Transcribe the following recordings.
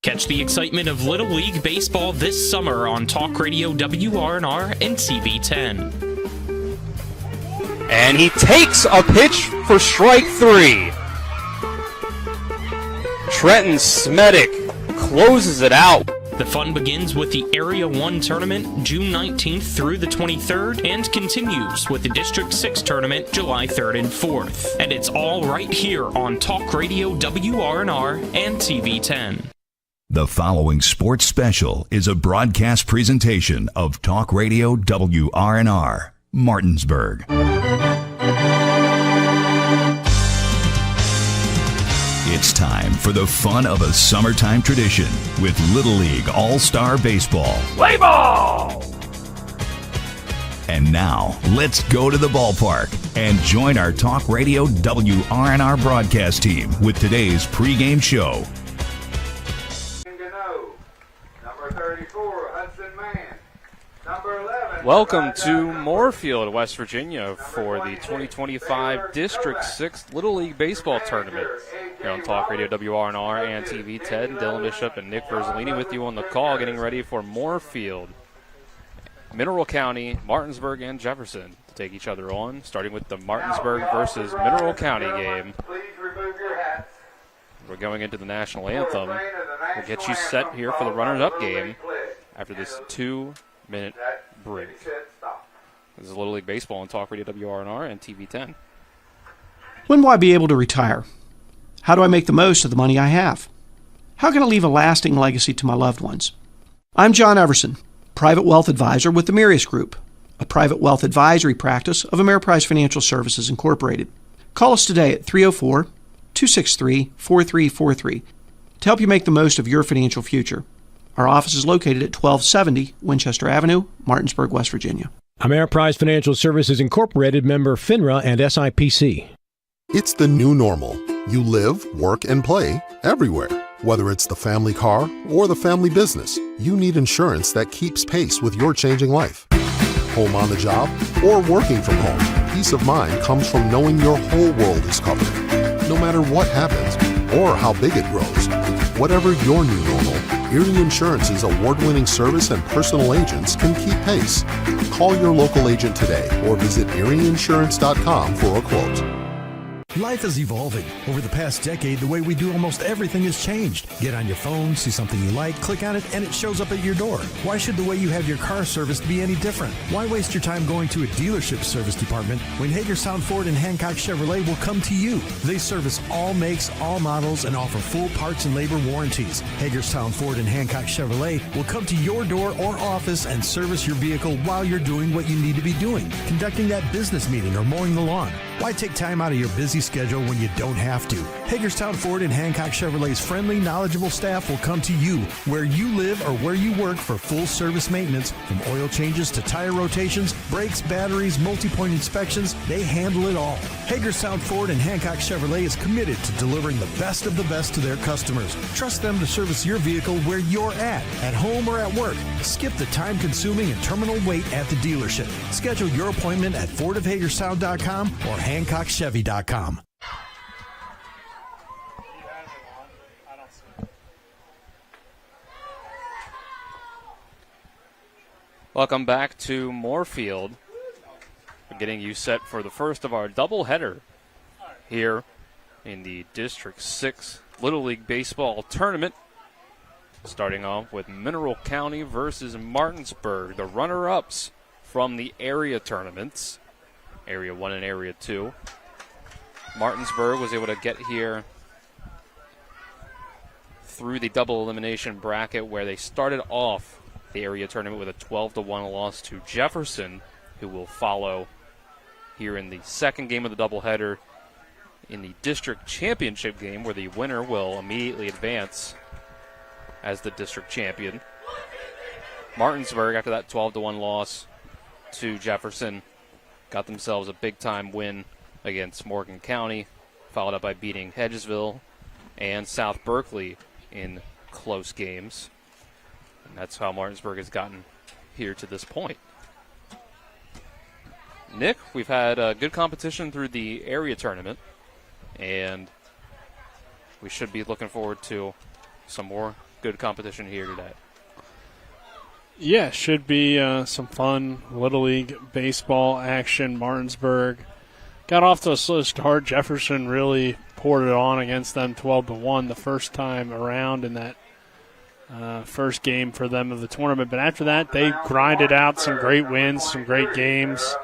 Catch the excitement of Little League Baseball this summer on Talk Radio WRNR and TV10. And he takes a pitch for strike three. Trenton Smedick closes it out. The fun begins with the Area 1 tournament June 19th through the 23rd and continues with the District 6 tournament July 3rd and 4th. And it's all right here on Talk Radio WRNR and TV10. The following sports special is a broadcast presentation of Talk Radio WRNR, Martinsburg. It's time for the fun of a summertime tradition with Little League All-Star Baseball. Play ball! And now, let's go to the ballpark and join our Talk Radio WRNR broadcast team with today's pregame show. Welcome to Moorfield, West Virginia for the 2025 District 6 Little League Baseball Tournament. Here on Talk Radio WRNR and TV10, Dylan Bishop and Nick Verzolini with you on the call, getting ready for Moorfield. Mineral County, Martinsburg, and Jefferson to take each other on, starting with the Martinsburg versus Mineral County game. We're going into the national anthem. We'll get you set here for the runners-up game after this 2-minute break. This is Little League Baseball on Talk Radio WRNR and TV10. When will I be able to retire? How do I make the most of the money I have? How can I leave a lasting legacy to my loved ones? I'm John Everson, Private Wealth Advisor with the Mirius Group, a private wealth advisory practice of Ameriprise Financial Services Incorporated. Call us today at 304-263-4343 to help you make the most of your financial future. Our office is located at 1270 Winchester Avenue, Martinsburg, West Virginia. Ameriprise Financial Services Incorporated, member FINRA and SIPC. It's the new normal. You live, work, and play everywhere. Whether it's the family car or the family business, you need insurance that keeps pace with your changing life. Home on the job or working from home, peace of mind comes from knowing your whole world is covered. No matter what happens or how big it grows, whatever your new normal, Erie Insurance's award-winning service and personal agents can keep pace. Call your local agent today or visit erieinsurance.com for a quote. Life is evolving. Over the past decade, the way we do almost everything has changed. Get on your phone, see something you like, click on it, and it shows up at your door. Why should the way you have your car serviced be any different? Why waste your time going to a dealership service department when Hagerstown Ford and Hancock Chevrolet will come to you? They service all makes, all models, and offer full parts and labor warranties. Hagerstown Ford and Hancock Chevrolet will come to your door or office and service your vehicle while you're doing what you need to be doing, conducting that business meeting or mowing the lawn. Why take time out of your busy schedule when you don't have to? Hagerstown Ford and Hancock Chevrolet's friendly, knowledgeable staff will come to you where you live or where you work for full service maintenance, from oil changes to tire rotations, brakes, batteries, multi-point inspections. They handle it all. Hagerstown Ford and Hancock Chevrolet is committed to delivering the best of the best to their customers. Trust them to service your vehicle where you're at home or at work. Skip the time-consuming and terminal wait at the dealership. Schedule your appointment at fordofhagerstown.com or HancockChevy.com. Welcome back to Moorfield. We're getting you set for the first of our doubleheader here in the District 6 Little League Baseball Tournament. Starting off with Mineral County versus Martinsburg, the runner-ups from the area tournaments, Area 1 and Area 2. Martinsburg was able to get here through the double elimination bracket where they started off the area tournament with a 12-1 loss to Jefferson, who will follow here in the second game of the doubleheader in the district championship game, where the winner will immediately advance as the district champion. Martinsburg, after that 12-1 loss to Jefferson, got themselves a big-time win against Morgan County, followed up by beating Hedgesville and South Berkeley in close games. And that's how Martinsburg has gotten here to this point. Nick, we've had good competition through the area tournament, and we should be looking forward to some more good competition here today. Yeah, should be some fun Little League baseball action. Martinsburg got off to a slow start. Jefferson really poured it on against them 12-1 the first time around in that first game for them of the tournament. But after that, they grinded out some great wins, some great games.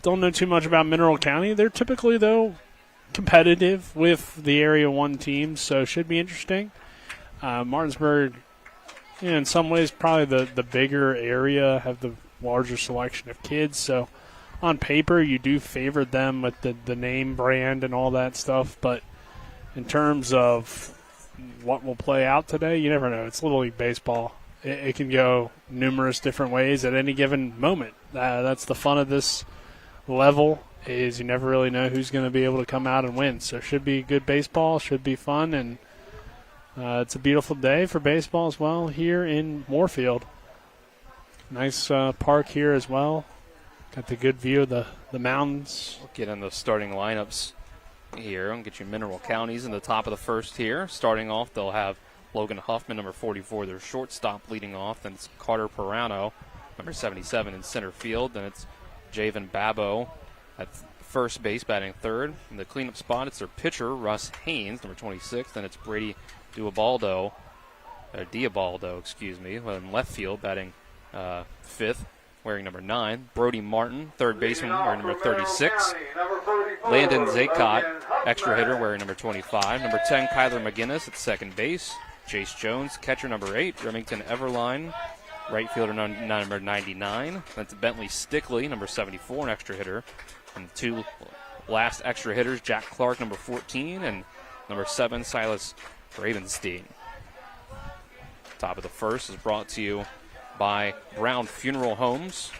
Don't know too much about Mineral County. They're typically, though, competitive with the Area 1 teams, so should be interesting. Martinsburg, in some ways, probably the bigger area, have the larger selection of kids. So on paper, you do favor them with the name brand and all that stuff. But in terms of what will play out today, you never know. It's Little League baseball. It can go numerous different ways at any given moment. That's the fun of this level, is you never really know who's going to be able to come out and win. So it should be good baseball, should be fun, and it's a beautiful day for baseball as well here in Moorfield. Nice park here as well. Got the good view of the mountains. We'll get in the starting lineups here. I'll get you Mineral Counties in the top of the first here. Starting off, they'll have Logan Huffman, number 44, their shortstop, leading off. Then it's Carter Perano, number 77, in center field. Then it's Javen Babo at first base, batting third. In the cleanup spot, it's their pitcher, Russ Haynes, number 26. Then it's Brady Diabaldo, in left field, batting fifth, wearing number 9. Brody Martin, third baseman, wearing number 36. Landon Zaycott, extra hitter, wearing number 25. Number 10, Kyler McGinnis at second base. Jace Jones, catcher, number 8. Remington Everline, right fielder, number 99. That's Bentley Stickley, number 74, an extra hitter. And the two last extra hitters, Jack Clark, number 14, and number 7, Silas Ravenstein. Top of the first is brought to you by Brown Funeral Homes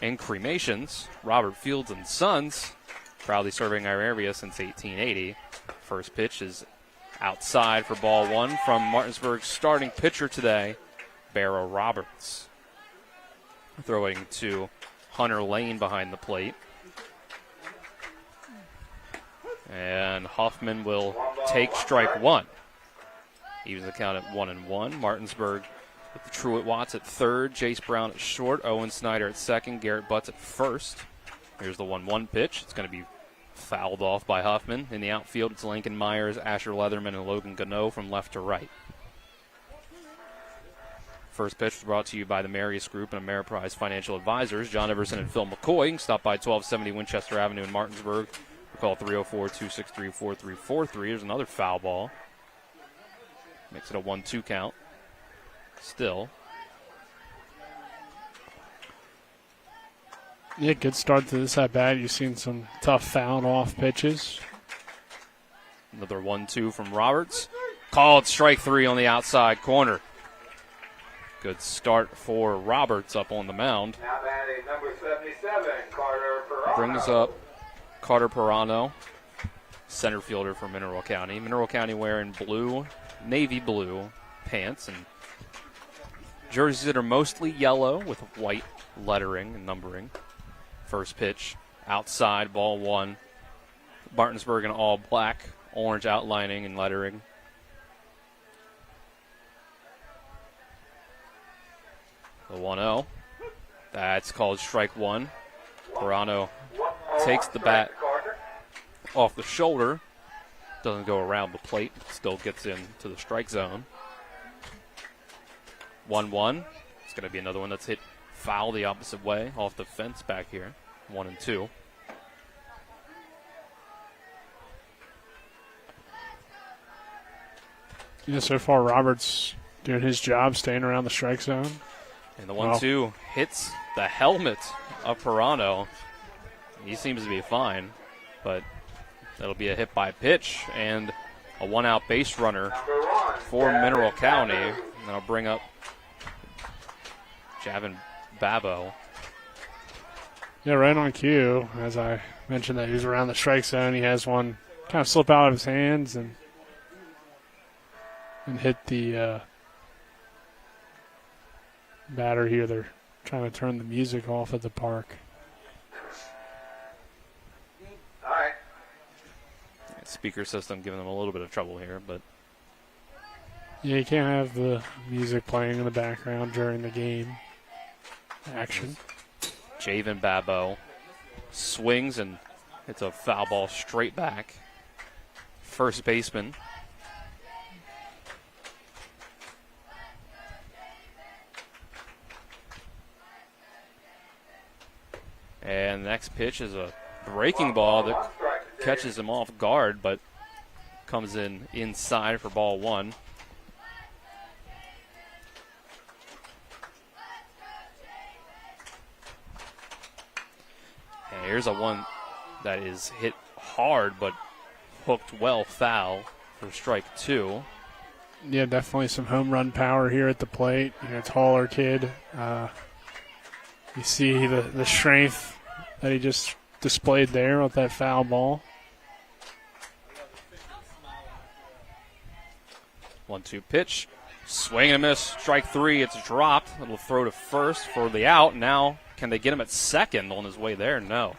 and Cremations. Robert Fields and Sons, proudly serving our area since 1880. First pitch is outside for ball 1 from Martinsburg's starting pitcher today, Barrow Roberts. Throwing to Hunter Lane behind the plate. And Hoffman will take strike 1. Evens the count at 1-1. Martinsburg with the Truett Watts at third, Jace Brown at short, Owen Snyder at second, Garrett Butts at first. Here's the 1-1 pitch. It's going to be fouled off by Huffman. In the outfield, it's Lincoln Myers, Asher Leatherman, and Logan Gano from left to right. First pitch was brought to you by the Marius Group and Ameriprise Financial Advisors, John Everson and Phil McCoy. You can stop by 1270 Winchester Avenue in Martinsburg. Call 304-263-4343. There's another foul ball. Makes it a 1-2 count. Still. Yeah, good start to this at bat. You've seen some tough fouled off pitches. Another 1-2 from Roberts. Called strike 3 on the outside corner. Good start for Roberts up on the mound. Now batting number 77, Carter Perano. Brings up Carter Perano, center fielder for Mineral County. Mineral County wearing navy blue pants and jerseys that are mostly yellow with white lettering and numbering. First pitch outside, ball 1. Martinsburg in all black, orange outlining and lettering. The 1-0. That's called strike 1. Perano takes the bat off the shoulder. Doesn't go around the plate. Still gets into the strike zone. 1-1. It's going to be another one that's hit foul the opposite way off the fence back here. 1-2. Yeah, so far Roberts doing his job, staying around the strike zone. And the 1-2 hits the helmet of Perano. He seems to be fine, but that'll be a hit by pitch and a one-out base runner for Mineral County. And that'll bring up Javen Babo. Yeah, right on cue. As I mentioned that he was around the strike zone, he has one kind of slip out of his hands and hit the batter here. They're trying to turn the music off at the park. All right. Speaker system giving them a little bit of trouble here, but Yeah, you can't have the music playing in the background during the game action. Javen Babo swings, and it's a foul ball straight back. First baseman. And the next pitch is a breaking ball that catches him off guard, but comes in inside for ball one. And here's a one that is hit hard, but hooked well foul for strike two. Yeah, definitely some home run power here at the plate. Taller kid. You see the strength that he just displayed there with that foul ball. 1-2 pitch. Swing and a miss. Strike three. It's dropped. It'll throw to first for the out. Now, can they get him at second on his way there? No.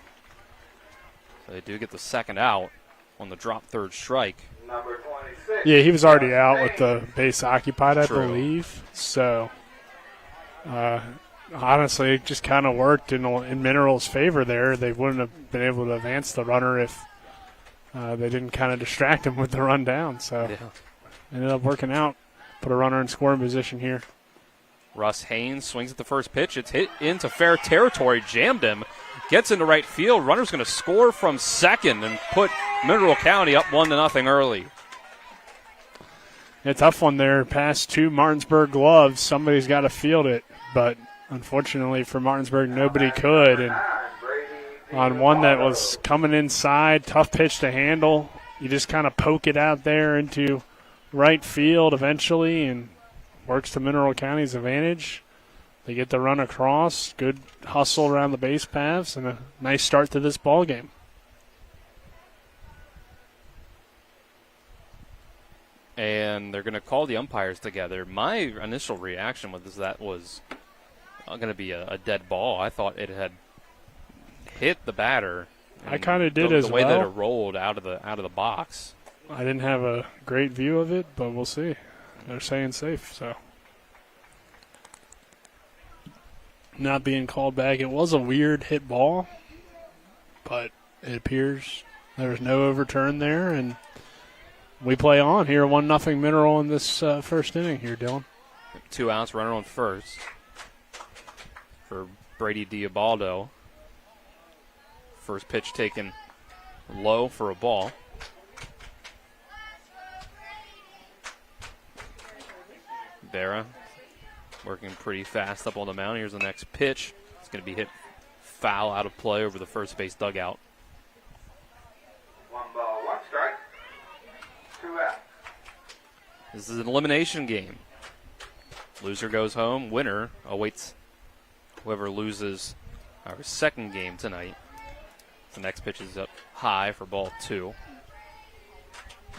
So they do get the second out on the drop third strike. Number 26. Yeah, he was already out with the base occupied, I True. believe. So, honestly, it just kind of worked in Mineral's favor there. They wouldn't have been able to advance the runner if they didn't kind of distract him with the run down. So, ended up working out. Put a runner in scoring position here. Russ Haynes swings at the first pitch. It's hit into fair territory. Jammed him. Gets into right field. Runner's going to score from second and put Mineral County up 1-0 early. A tough one there. Past two Martinsburg gloves. Somebody's got to field it, but unfortunately for Martinsburg, nobody could. And on one that was coming inside, tough pitch to handle, you just kind of poke it out there into right field eventually, and works to Mineral County's advantage. They get the run across. Good hustle around the base paths, and a nice start to this ball game. And they're going to call the umpires together. My initial reaction was that was going to be a dead ball. I thought it had hit the batter. I kind of did as well. The way that it rolled out of the box. I didn't have a great view of it, but we'll see. They're saying safe, so. Not being called back. It was a weird hit ball, but it appears there was no overturn there, and we play on here. 1-0 Mineral in this first inning here, Dylan. 2 outs, runner on first for Brady Diabaldo. First pitch taken low for a ball. Vera working pretty fast up on the mound. Here's the next pitch. It's going to be hit foul out of play over the first base dugout. 1 ball, 1 strike. 2 out. This is an elimination game. Loser goes home. Winner awaits whoever loses our second game tonight. The next pitch is up high for ball 2.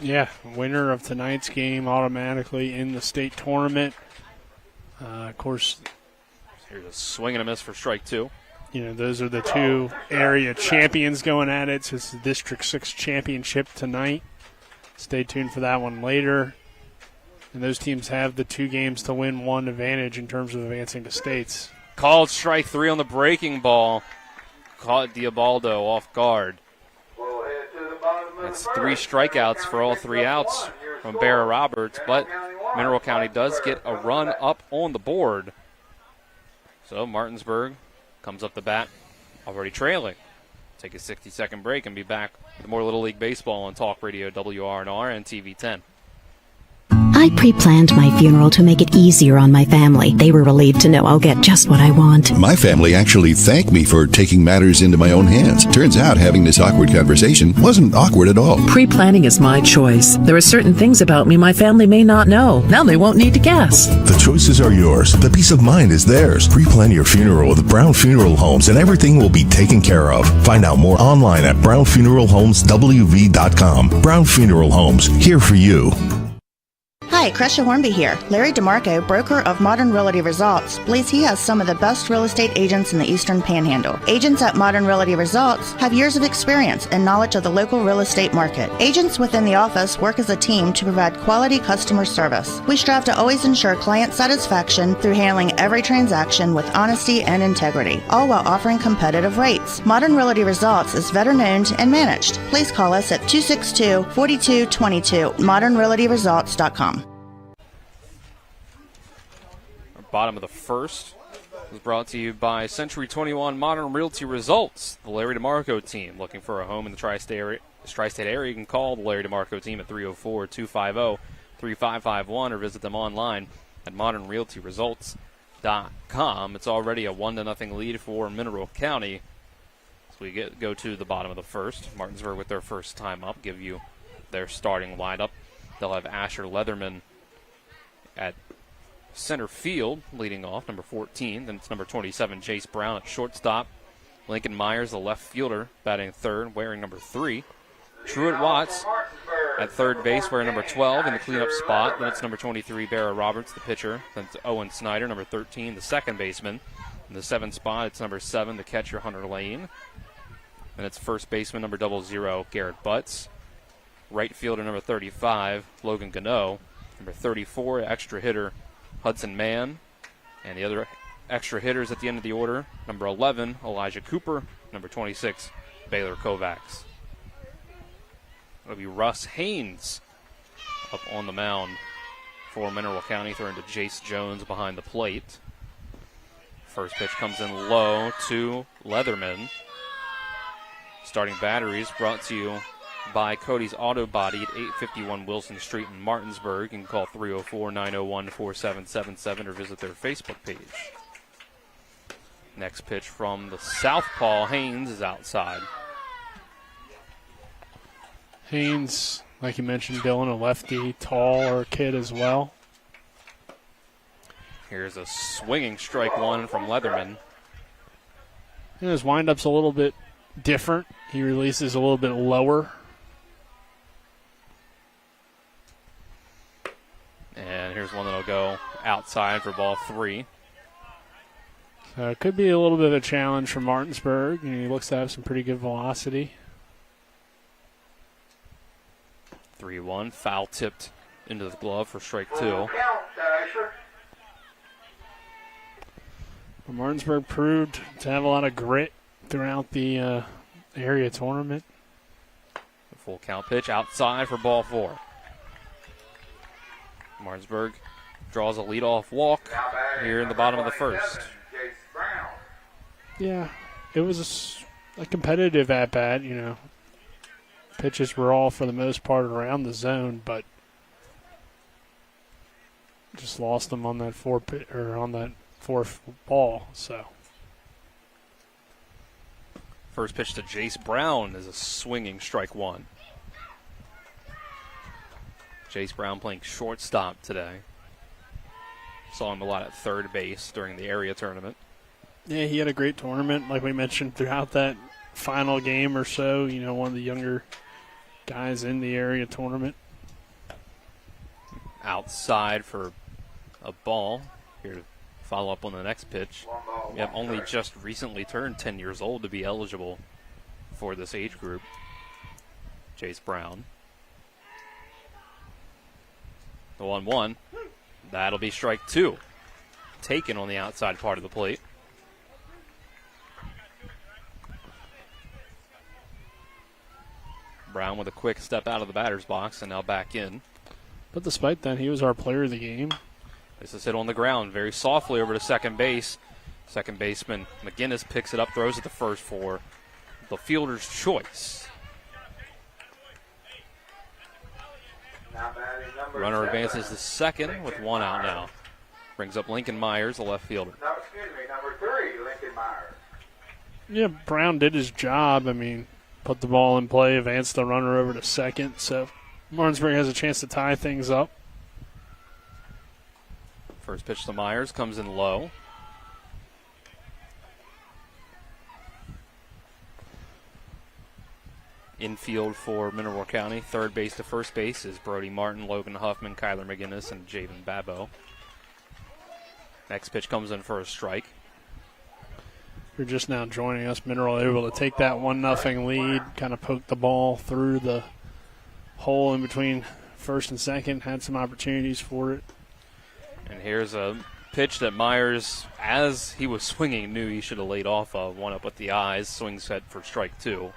Yeah, winner of tonight's game automatically in the state tournament. Of course, here's a swing and a miss for strike 2. Those are the two area champions going at it. So it's the District 6 championship tonight. Stay tuned for that one later. And those teams have the 2 games to win, 1 advantage in terms of advancing to states. Called strike 3 on the breaking ball. Caught Diabaldo off guard. That's 3 strikeouts for all 3 outs from Barra Roberts, but Mineral County does get a run up on the board. So Martinsburg comes up the bat, already trailing. Take a 60-second break and be back with more Little League Baseball on Talk Radio WRNR and TV 10. I pre-planned my funeral to make it easier on my family. They were relieved to know I'll get just what I want. My family actually thanked me for taking matters into my own hands. Turns out having this awkward conversation wasn't awkward at all. Pre-planning is my choice. There are certain things about me my family may not know. Now they won't need to guess. The choices are yours. The peace of mind is theirs. Pre-plan your funeral with Brown Funeral Homes and everything will be taken care of. Find out more online at brownfuneralhomeswv.com. Brown Funeral Homes, here for you. Hi, Hi, Crescia Hornby here. Larry DeMarco, broker of Modern Realty Results, believes he has some of the best real estate agents in the Eastern Panhandle. Agents at Modern Realty Results have years of experience and knowledge of the local real estate market. Agents within the office work as a team to provide quality customer service. We strive to always ensure client satisfaction through handling every transaction with honesty and integrity, all while offering competitive rates. Modern Realty Results is veteran-owned and managed. Please call us at 262-4222, modernrealtyresults.com. Bottom of the first was brought to you by Century 21 Modern Realty Results. The Larry DeMarco team looking for a home in the tri-state area. You can call the Larry DeMarco team at 304-250-3551 or visit them online at modernrealtyresults.com. It's already a 1-0 lead for Mineral County. So we go to the bottom of the first. Martinsburg with their first time up, give you their starting lineup. They'll have Asher Leatherman at center field, leading off, number 14. Then it's number 27, Jace Brown at shortstop. Lincoln Myers, the left fielder, batting third, wearing number 3. Truett Watts at third base, wearing number 12 in the cleanup spot. Then it's number 23, Barra Roberts, the pitcher. Then it's Owen Snyder, number 13, the second baseman. In the 7th spot, it's number 7, the catcher, Hunter Lane. Then it's first baseman, number 00, Garrett Butts. Right fielder, number 35, Logan Gano. Number 34, extra hitter, Hudson Mann. And the other extra hitters at the end of the order, number 11, Elijah Cooper. Number 26, Baylor Kovacs. It'll be Russ Haynes up on the mound for Mineral County, throwing to Jace Jones behind the plate. First pitch comes in low to Leatherman. Starting batteries brought to you by Cody's Auto Body at 851 Wilson Street in Martinsburg. You can call 304-901-4777 or visit their Facebook page. Next pitch from the southpaw, Haynes, is outside. Haynes, like you mentioned, Dylan, a lefty, taller kid as well. Here's a swinging strike one from Leatherman. And his windup's a little bit different. He releases a little bit lower. And here's one that'll go outside for ball 3. So it could be a little bit of a challenge for Martinsburg. He looks to have some pretty good velocity. 3-1, foul tipped into the glove for strike 2. Martinsburg proved to have a lot of grit throughout the area tournament. The full count pitch outside for ball 4. Martinsburg draws a leadoff walk here in the bottom of the first. Yeah, it was a competitive at-bat, you know. Pitches were all, for the most part, around the zone, but just lost them on that fourth ball. So first pitch to Jace Brown is a swinging strike 1. Jace Brown playing shortstop today. Saw him a lot at third base during the area tournament. Yeah, he had a great tournament, like we mentioned, throughout that final game or so. You know, one of the younger guys in the area tournament. Outside for a ball. Here to follow up on the next pitch. You have only just recently turned 10 years old to be eligible for this age group. Jace Brown. The 1-1. That'll be strike 2. Taken on the outside part of the plate. Brown with a quick step out of the batter's box and now back in. But despite that, he was our player of the game. This is hit on the ground very softly over to second base. Second baseman McGinnis picks it up, throws it to first for the fielder's choice. Runner advances to second with 1 out now. Brings up Lincoln Myers, the left fielder. Number 3, Lincoln Myers. Yeah, Brown did his job. I mean, put the ball in play, advanced the runner over to second. So Martinsburg has a chance to tie things up. First pitch to Myers comes in low. Infield for Mineral County, third base to first base is Brody Martin, Logan Huffman, Kyler McGinnis, and Javen Babbo. Next pitch comes in for a strike. You're just now joining us. Mineral able to take that 1-0 lead, kind of poke the ball through the hole in between first and second, had some opportunities for it. And here's a pitch that Myers, as he was swinging, knew he should have laid off of. One up with the eyes, swing set for strike 2.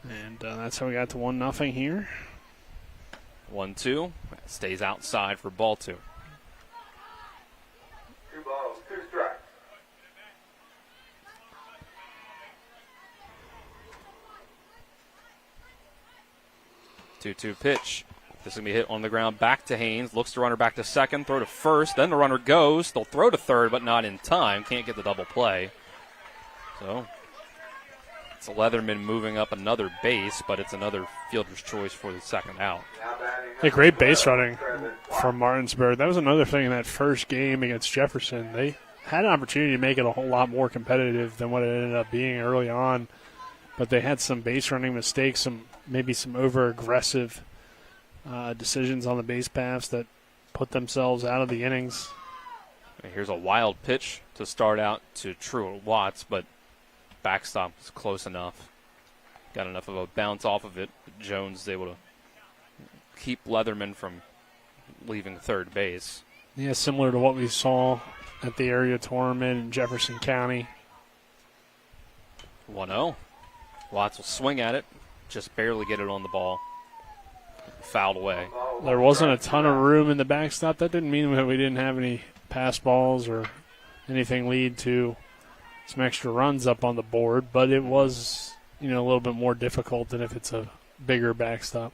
And that's how we got to 1-0 here. 1-2. Stays outside for ball 2. 2 balls, 2 strikes. 2-2 pitch. This is going to be hit on the ground back to Haynes. Looks the runner back to second, throw to first. Then the runner goes. They'll throw to third, but not in time. Can't get the double play. So it's Leatherman moving up another base, but it's another fielder's choice for the second out. A great base running from Martinsburg. That was another thing in that first game against Jefferson. They had an opportunity to make it a whole lot more competitive than what it ended up being early on, but they had some base running mistakes, maybe some over-aggressive decisions on the base paths that put themselves out of the innings. And here's a wild pitch to start out to Truett Watts, but backstop was close enough. Got enough of a bounce off of it. Jones is able to keep Leatherman from leaving third base. Yeah, similar to what we saw at the area tournament in Jefferson County. 1-0. Watts will swing at it, just barely get it on the ball. Fouled away. There wasn't a ton of room in the backstop. That didn't mean that we didn't have any pass balls or anything lead to some extra runs up on the board, but it was, a little bit more difficult than if it's a bigger backstop.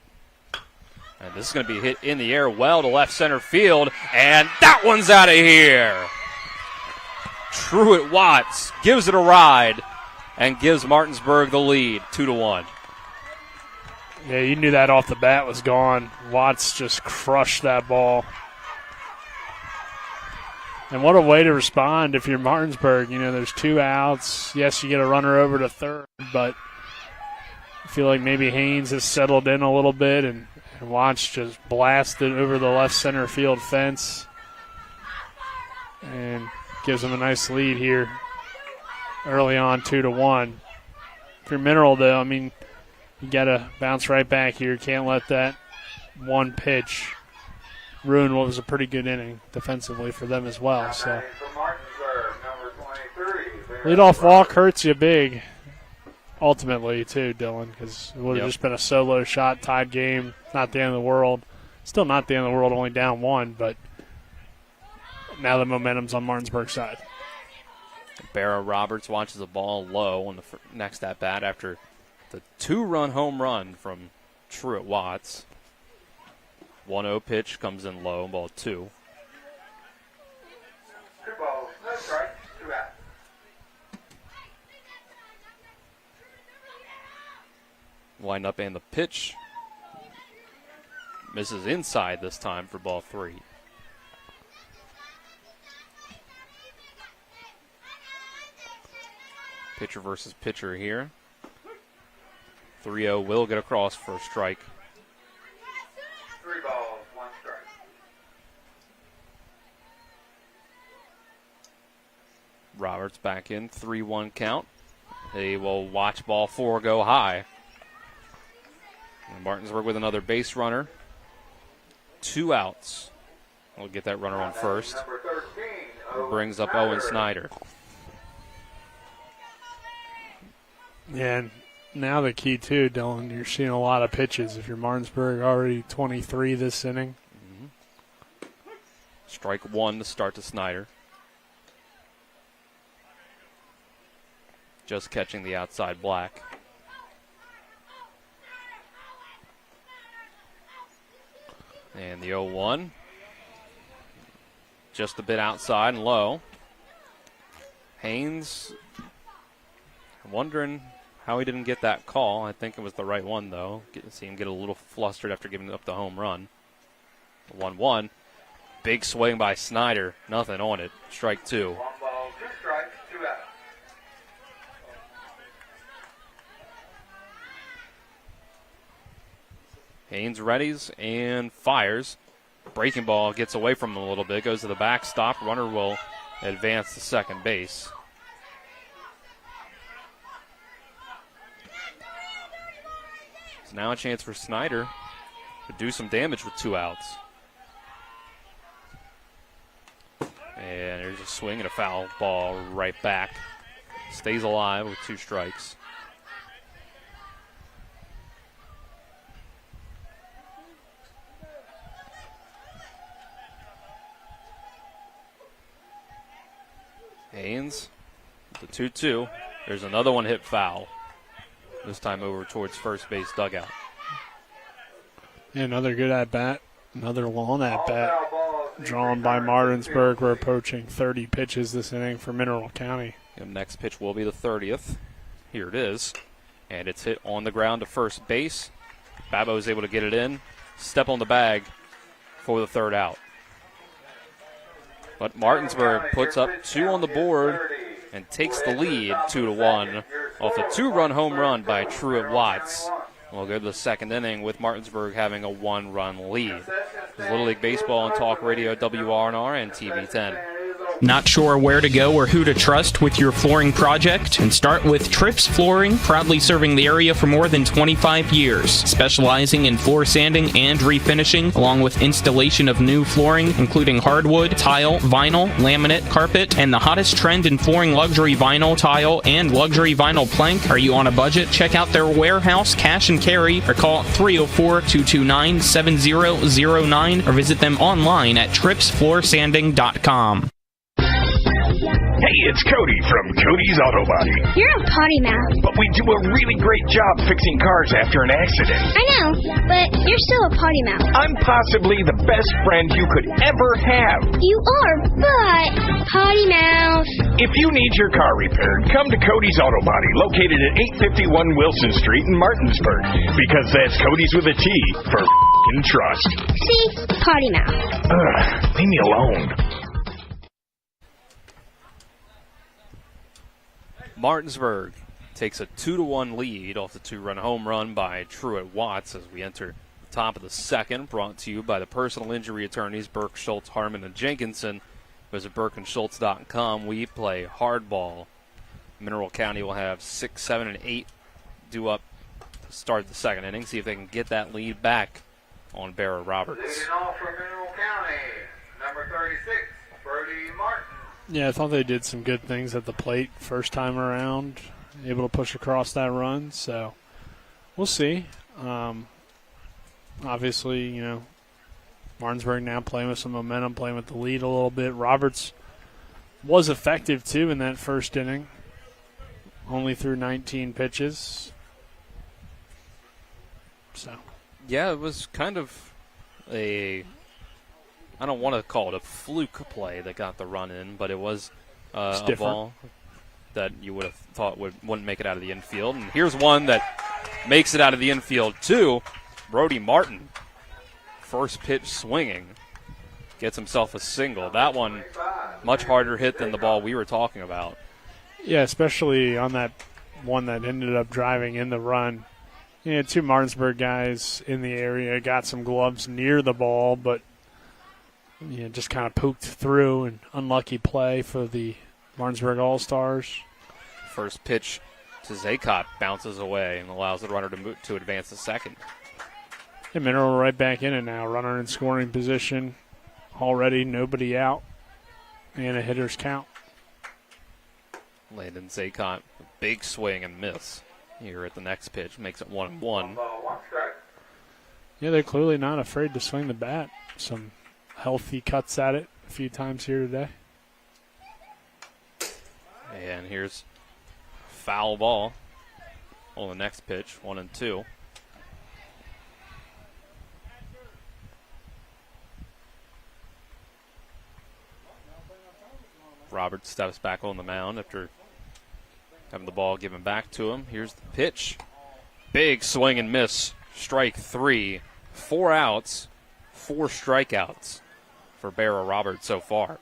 And this is going to be hit in the air well to left center field, and that one's out of here. Truett Watts gives it a ride and gives Martinsburg the lead, 2-1. Yeah, you knew that off the bat was gone. Watts just crushed that ball. And what a way to respond if you're Martinsburg. There's 2 outs. Yes, you get a runner over to third, but I feel like maybe Haynes has settled in a little bit, and Watts just blasted over the left center field fence and gives them a nice lead here early on, 2-1. If you're Mineral, though, you got to bounce right back here. Can't let that one pitch ruin what was a pretty good inning defensively for them as well. So, leadoff walk hurts you big, ultimately, too, Dylan, because it would have just been a solo shot, tied game. Not the end of the world. Still not the end of the world, only down 1, but now the momentum's on Martinsburg's side. Barrow Roberts watches the ball low on the next at bat after the 2-run home run from Truett Watts. 1-0 pitch comes in low, ball 2. 2 balls, no strikes, 2 outs. Wind up and the pitch misses inside this time for ball 3. Pitcher versus pitcher here. 3-0 will get across for a strike. 3 balls, 1 strike. Roberts back in, 3-1 count. They will watch ball 4 go high. And Martinsburg with another base runner. 2 outs. We'll get that runner on first. Number 13, Brings up Owen Snyder. And now the key, too, Dylan, you're seeing a lot of pitches. If you're Martinsburg, already 23 this inning. Strike 1 to start to Snyder. Just catching the outside black. And the 0-1. Just a bit outside and low. Haynes wondering how he didn't get that call. I think it was the right one, though. See him get a little flustered after giving up the home run. 1-1. Big swing by Snyder. Nothing on it. Strike 2. 1 ball, 2 strikes, 2 outs. Haynes readies and fires. Breaking ball gets away from him a little bit, goes to the backstop. Runner will advance to second base. So now a chance for Snyder to do some damage with 2 outs. And there's a swing and a foul ball right back. Stays alive with 2 strikes. Haynes, the 2-2. There's another one hit foul. This time over towards first base dugout. Yeah, another good at-bat. Another long at-bat drawn by Martinsburg. We're approaching 30 pitches this inning for Mineral County. The next pitch will be the 30th. Here it is. And it's hit on the ground to first base. Babbo is able to get it in. Step on the bag for the 3rd out. But Martinsburg puts up 2 on the board and takes the lead 2-1 off a 2-run home run by Truett Watts. We'll go to the 2nd inning with Martinsburg having a 1-run lead. This is Little League Baseball on Talk Radio WRNR and TV 10. Not sure where to go or who to trust with your flooring project? And start with Trips Flooring, proudly serving the area for more than 25 years, specializing in floor sanding and refinishing, along with installation of new flooring, including hardwood, tile, vinyl, laminate, carpet, and the hottest trend in flooring, luxury vinyl, tile, and luxury vinyl plank. Are you on a budget? Check out their warehouse, cash and carry, or call 304-229-7009, or visit them online at tripsfloorsanding.com. Hey, it's Cody from Cody's Auto Body. You're a potty mouth. But we do a really great job fixing cars after an accident. I know, but you're still a potty mouth. I'm possibly the best friend you could ever have. You are, but potty mouth. If you need your car repaired, come to Cody's Auto Body, located at 851 Wilson Street in Martinsburg. Because that's Cody's with a T for f***ing trust. See? Potty mouth. Leave me alone. Martinsburg takes a 2-1 lead off the 2-run home run by Truett Watts as we enter the top of the 2nd, brought to you by the personal injury attorneys Burke, Schultz, Harmon, and Jenkinson. Visit BurkeandSchultz.com. We play hardball. Mineral County will have 6, 7, and 8 due up to start the 2nd inning. See if they can get that lead back on Barra Roberts. Leading off from Mineral County, number 36, Brody Martin. Yeah, I thought they did some good things at the plate first time around, able to push across that run. So we'll see. Obviously, you know, Martinsburg now playing with some momentum, playing with the lead a little bit. Roberts was effective, too, in that first inning. Only threw 19 pitches. So. Yeah, it was kind of a... I don't want to call it a fluke play that got the run in, but it was a ball that you would have thought wouldn't make it out of the infield. And here's one that makes it out of the infield, too. Brody Martin, first pitch swinging, gets himself a single. That one, much harder hit than the ball we were talking about. Yeah, especially on that one that ended up driving in the run. Yeah, 2 Martinsburg guys in the area got some gloves near the ball, but just kind of poked through, and unlucky play for the Martinsburg All-Stars. First pitch to Zaycott bounces away and allows the runner to advance to 2nd. And Mineral right back in it now. Runner in scoring position. Already nobody out. And a hitter's count. Landon Zaycott, a big swing and miss here at the next pitch. Makes it 1-1. Yeah, they're clearly not afraid to swing the bat. Some healthy cuts at it a few times here today. And here's foul ball on the next pitch, 1-2. Roberts steps back on the mound after having the ball given back to him. Here's the pitch. Big swing and miss. Strike 3. 4 outs, 4 strikeouts for Barra Roberts so far.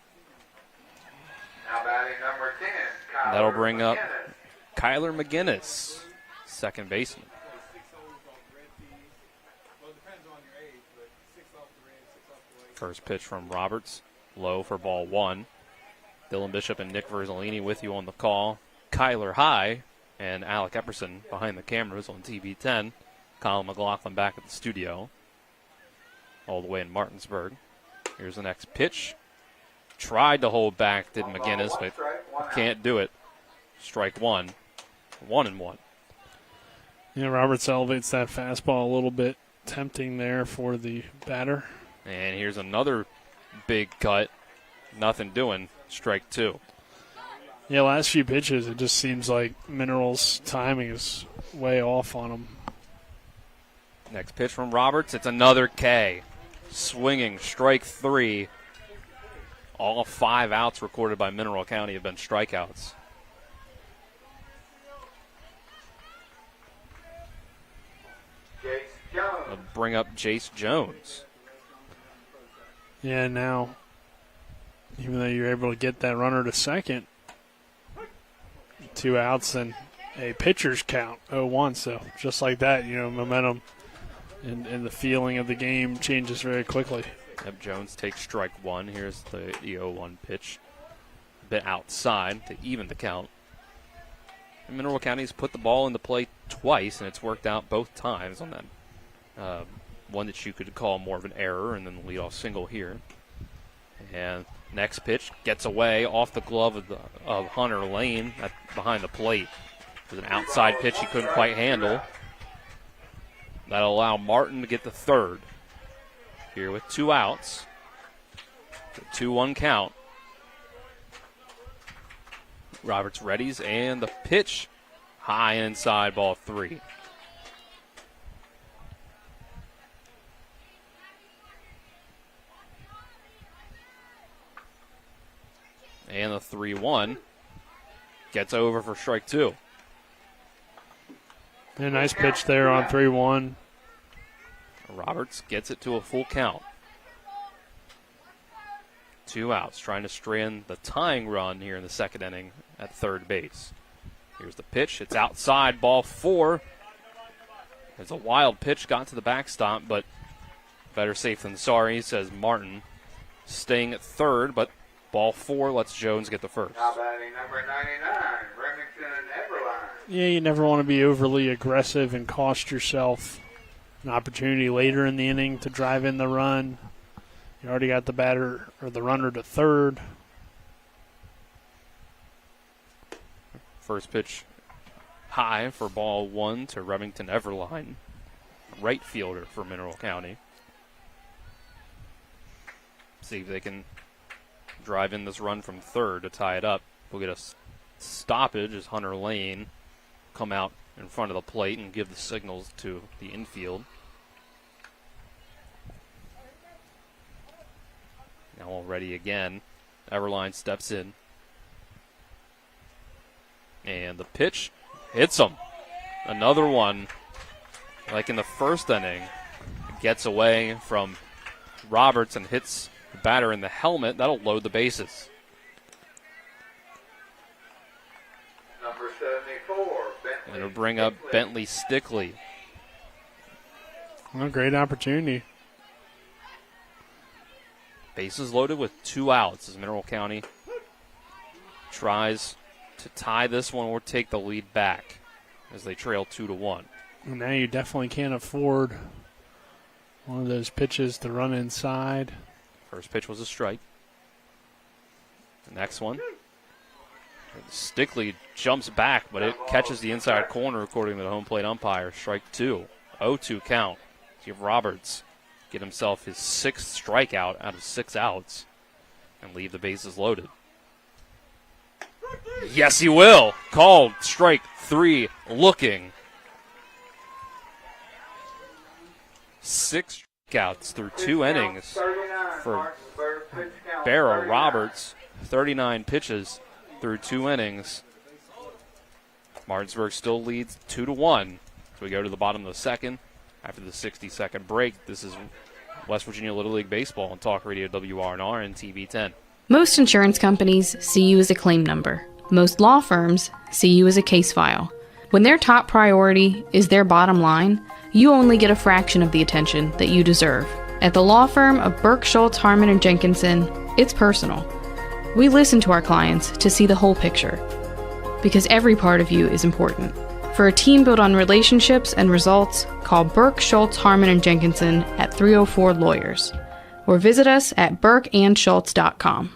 Now batting number 10, Kyler That'll bring up McGinnis. Kyler McGinnis, second baseman. First pitch from Roberts, low for ball 1. Dylan Bishop and Nick Verzolini with you on the call. Kyler High and Alec Epperson behind the cameras on TV 10. Colin McLaughlin back at the studio, all the way in Martinsburg. Here's the next pitch. Tried to hold back, did McGinnis, but can't do it. Strike 1. 1-1. Yeah, Roberts elevates that fastball a little bit, tempting there for the batter. And here's another big cut. Nothing doing. Strike 2. Yeah, last few pitches, it just seems like Minerals' timing is way off on him. Next pitch from Roberts. It's another K. Swinging. Strike 3. All 5 outs recorded by Mineral County have been strikeouts. I'll bring up Jace Jones. Yeah, now, even though you're able to get that runner to second, 2 outs and a pitcher's count, 0-1. So just like that, momentum and the feeling of the game changes very quickly. Yep, Jones takes strike 1. Here's the 0-1 pitch. A bit outside to even the count. And Mineral County's put the ball into play twice, and it's worked out both times on that. One that you could call more of an error, and then the leadoff single here. And next pitch gets away off the glove of Hunter Lane behind the plate. It was an outside pitch he couldn't quite handle. That'll allow Martin to get the third. Here with 2 outs. 2-1 count. Roberts readies, and the pitch high inside, ball 3. And the 3-1 gets over for strike 2. A nice pitch there on 3-1. Roberts gets it to a full count. 2 outs, trying to strand the tying run here in the second inning at third base. Here's the pitch. It's outside, ball 4. It's a wild pitch, got to the backstop, but better safe than sorry, says Martin. Staying at third, but ball 4 lets Jones get the first. Now batting number 99, Remington Everline. Yeah, you never want to be overly aggressive and cost yourself an opportunity later in the inning to drive in the run. You already got the batter or the runner to third. First pitch high for ball 1 to Remington Everline, right fielder for Mineral County. See if they can drive in this run from third to tie it up. We'll get a stoppage as Hunter Lane come out in front of the plate and give the signals to the infield. Now all ready again. Everline steps in. And the pitch hits him. Another one, like in the first inning, gets away from Roberts and hits the batter in the helmet. That'll load the bases. Number 74, Bentley. And it'll bring up Bentley Stickley. Well, great opportunity. Bases loaded with 2 outs as Mineral County tries to tie this one or take the lead back as they trail 2-1. And now you definitely can't afford one of those pitches to run inside. First pitch was a strike. The next one, Stickley jumps back, but it catches the inside corner according to the home plate umpire. Strike 2. 0-2 count. Give Roberts get himself his 6th strikeout out of 6 outs and leave the bases loaded. Yes, he will. Called strike 3 looking. 6 strikeouts through 2 innings for Barrow Roberts. 39 pitches through 2 innings. Martinsburg still leads 2-1. So we go to the bottom of the second. After the 60-second break, this is West Virginia Little League Baseball on Talk Radio WRNR and TV 10. Most insurance companies see you as a claim number. Most law firms see you as a case file. When their top priority is their bottom line, you only get a fraction of the attention that you deserve. At the law firm of Burke, Schultz, Harmon & Jenkinson, it's personal. We listen to our clients to see the whole picture, because every part of you is important. For a team built on relationships and results, call Burke, Schultz, Harmon & Jenkinson at 304-LAWYERS, or visit us at burkeandschultz.com.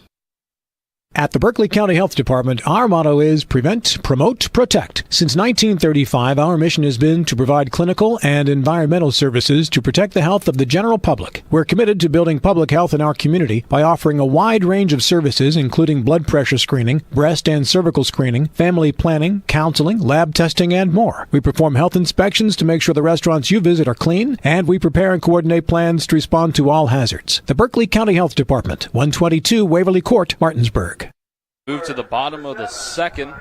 At the Berkeley County Health Department, our motto is prevent, promote, protect. Since 1935, our mission has been to provide clinical and environmental services to protect the health of the general public. We're committed to building public health in our community by offering a wide range of services, including blood pressure screening, breast and cervical screening, family planning, counseling, lab testing, and more. We perform health inspections to make sure the restaurants you visit are clean, and we prepare and coordinate plans to respond to all hazards. The Berkeley County Health Department, 122 Waverly Court, Martinsburg. Move to the bottom of the second,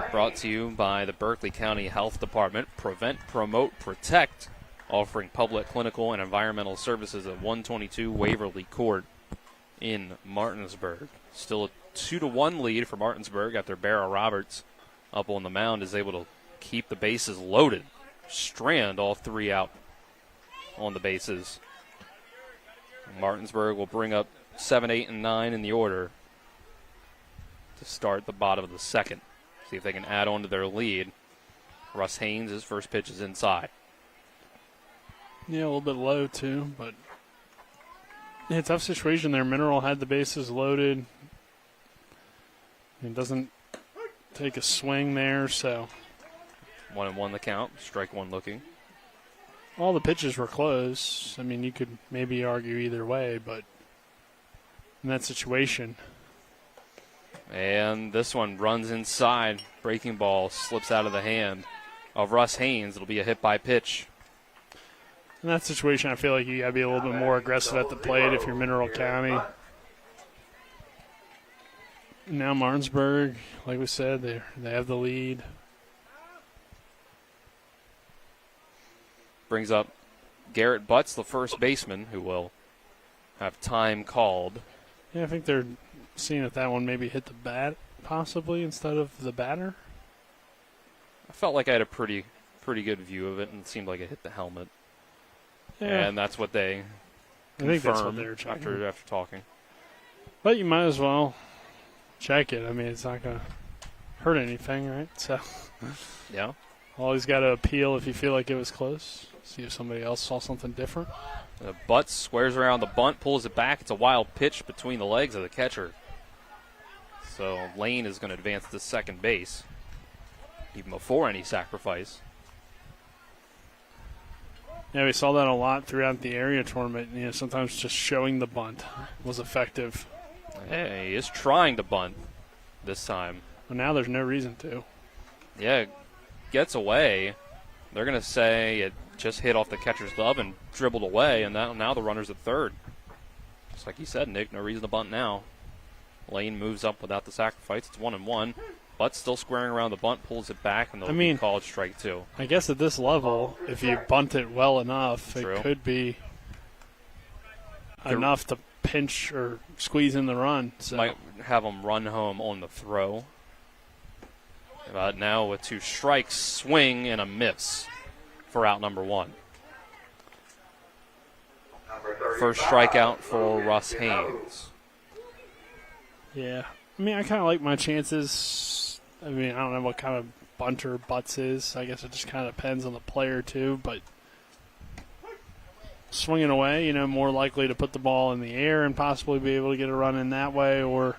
brought to you by the Berkeley County Health Department. Prevent, promote, protect, offering public, clinical, and environmental services at 122 Waverly Court in Martinsburg. Still a 2-1 lead for Martinsburg after Barra Roberts up on the mound is able to keep the bases loaded. Strand all three out on the bases. Martinsburg will bring up 7, 8, and 9 in the order to start the bottom of the second. See if they can add on to their lead. Russ Haynes, his first pitch is inside. Yeah, a little bit low too, but yeah, tough situation there. Mineral had the bases loaded. It doesn't take a swing there, so 1-1 the count. Strike one looking. All the pitches were close. I mean, you could maybe argue either way, but in that situation. And this one runs inside. Breaking ball slips out of the hand of Russ Haynes. It'll be a hit by pitch. In that situation, I feel like you got to be a little bit more aggressive at the plate if you're Mineral County. Now Martinsburg, like we said, they have the lead. Brings up Garrett Butts, the first baseman, who will have time called. Yeah, I think they're seeing if that one maybe hit the bat possibly instead of the batter. I felt like I had a pretty good view of it, and it seemed like it hit the helmet. Yeah. And that's what they I think that's what confirmed they were checking. after talking. But you might as well check it. I mean, it's not going to hurt anything, right? So yeah. Always got to appeal if you feel like it was close. See if somebody else saw something different. Butts squares around the bunt, pulls it back. It's a wild pitch between the legs of the catcher. So Lane is going to advance to second base, even before any sacrifice. Yeah, we saw that a lot throughout the area tournament. You know, sometimes just showing the bunt was effective. Yeah, he is trying to bunt this time. Well, now there's no reason to. Yeah, gets away. They're going to say it just hit off the catcher's glove and dribbled away, and now the runner's at third. Just like you said, Nick, no reason to bunt now. Lane moves up without the sacrifice. It's 1-1. Butts still squaring around the bunt, pulls it back, and they'll be called strike two. I guess at this level, if you bunt it well enough, True. it could be enough to pinch or squeeze in the run. So. Might have them run home on the throw. But now with two strikes, swing and a miss for out number one. First strikeout for Russ Haynes. Yeah. I mean, I kind of like my chances. I mean, I don't know what kind of bunter Butts is. I guess it just kind of depends on the player, too. But swinging away, you know, more likely to put the ball in the air and possibly be able to get a run in that way. Or,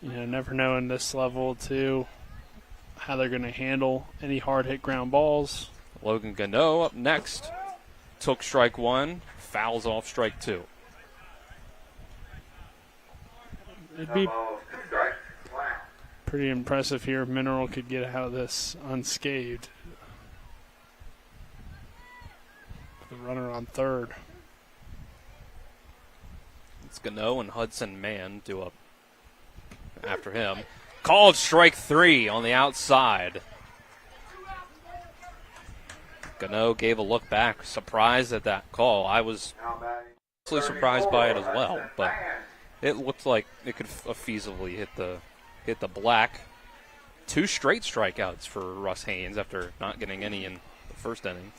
you know, never know in this level, too, how they're going to handle any hard-hit ground balls. Logan Gano up next. Took strike one, fouls off strike two. It'd be pretty impressive here if Mineral could get out of this unscathed. The runner on third. It's Gano and Hudson Mann due up after him. Called strike three on the outside. Gano gave a look back, surprised at that call. I was actually surprised by it as well, but it looked like it could feasibly hit the black. Two straight strikeouts for Russ Haynes after not getting any in the first inning.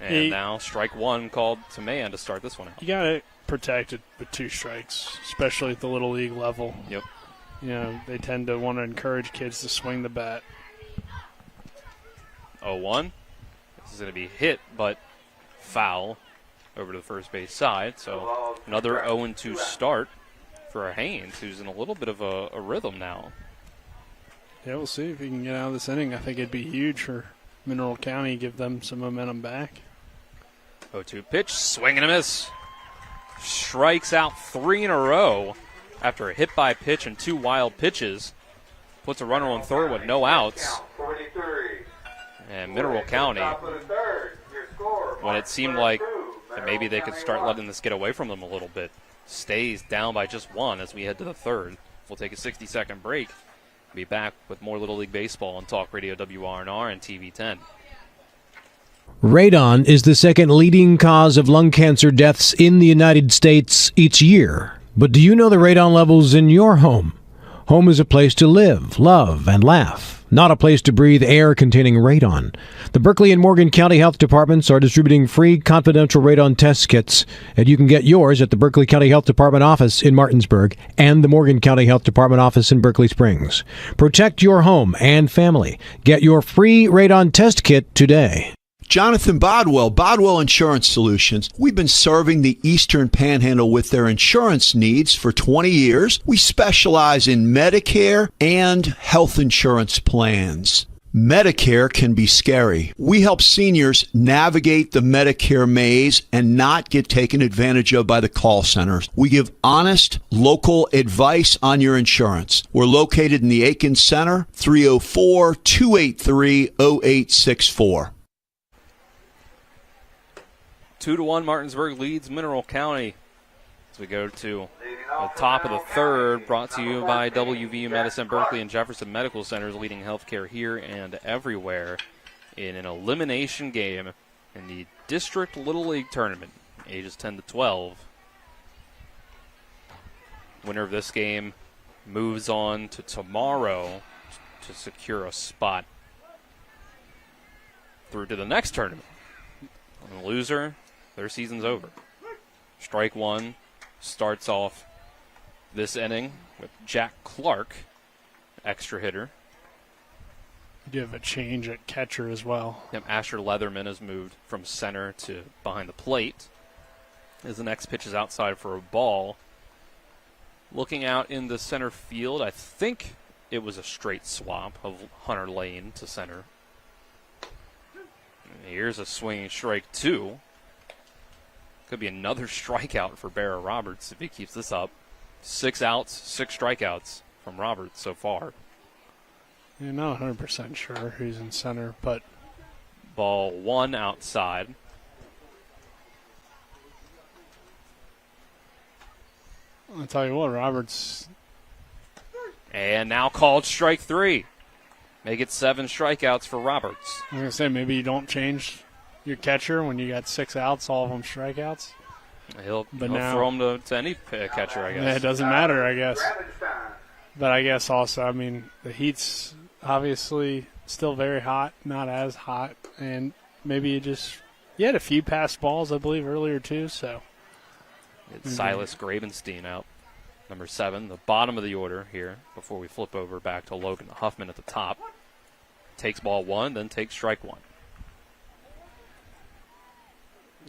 And now strike one called to man to start this one out. You got it protected with 2 strikes, especially at the Little League level. Yep. You know, they tend to want to encourage kids to swing the bat. 0-1. This is going to be hit, but foul over to the first base side. So another 0-2 start for Haynes, who's in a little bit of a rhythm now. Yeah, we'll see if he can get out of this inning. I think it'd be huge for Mineral County, give them some momentum back. 0-2 pitch, swing and a miss. Strikes out 3 in a row after a hit by pitch and 2 wild pitches. Puts a runner on third with no outs. And Mineral County, when it seemed like that maybe they could start letting this get away from them a little bit, stays down by just 1 as we head to the third. We'll take a 60-second break. Be back with more Little League Baseball on Talk Radio WRNR and TV 10. Radon is the second leading cause of lung cancer deaths in the United States each year. But do you know the radon levels in your home? Home is a place to live, love, and laugh, not a place to breathe air containing radon. The Berkeley and Morgan County Health Departments are distributing free confidential radon test kits, and you can get yours at the Berkeley County Health Department office in Martinsburg and the Morgan County Health Department office in Berkeley Springs. Protect your home and family. Get your free radon test kit today. Jonathan Bodwell, Bodwell Insurance Solutions. We've been serving the Eastern Panhandle with their insurance needs for 20 years. We specialize in Medicare and health insurance plans. Medicare can be scary. We help seniors navigate the Medicare maze and not get taken advantage of by the call centers. We give honest, local advice on your insurance. We're located in the Aiken Center, 304-283-0864. 2-1, Martinsburg leads Mineral County. As we go to the top of the third, brought to you by WVU Medicine, Berkeley, and Jefferson Medical Centers, leading healthcare here and everywhere in an elimination game in the District Little League Tournament, ages 10 to 12. Winner of this game moves on to tomorrow to secure a spot through to the next tournament. And the loser, their season's over. Strike one starts off this inning with Jack Clark, extra hitter. You do have a change at catcher as well. Yep, Asher Leatherman has moved from center to behind the plate. As the next pitch is outside for a ball. Looking out in the center field, I think it was a straight swap of Hunter Lane to center. Here's a swinging strike 2. Could be another strikeout for Bear Roberts if he keeps this up. 6 outs, 6 strikeouts from Roberts so far. You're not 100% sure who's in center, but... Ball 1 outside. I'll tell you what, Roberts... And now called strike 3. Make it 7 strikeouts for Roberts. I was going to say, maybe you don't change your catcher when you got 6 outs, all of them strikeouts. He'll throw them to any catcher, I guess. Yeah, it doesn't matter, I guess. But I guess also, I mean, the heat's obviously still very hot, not as hot. And maybe you had a few passed balls, I believe, earlier too, so. It's Silas Gravenstein out. Number 7, the bottom of the order here before we flip over back to Logan Huffman at the top. Takes ball 1, then takes strike 1.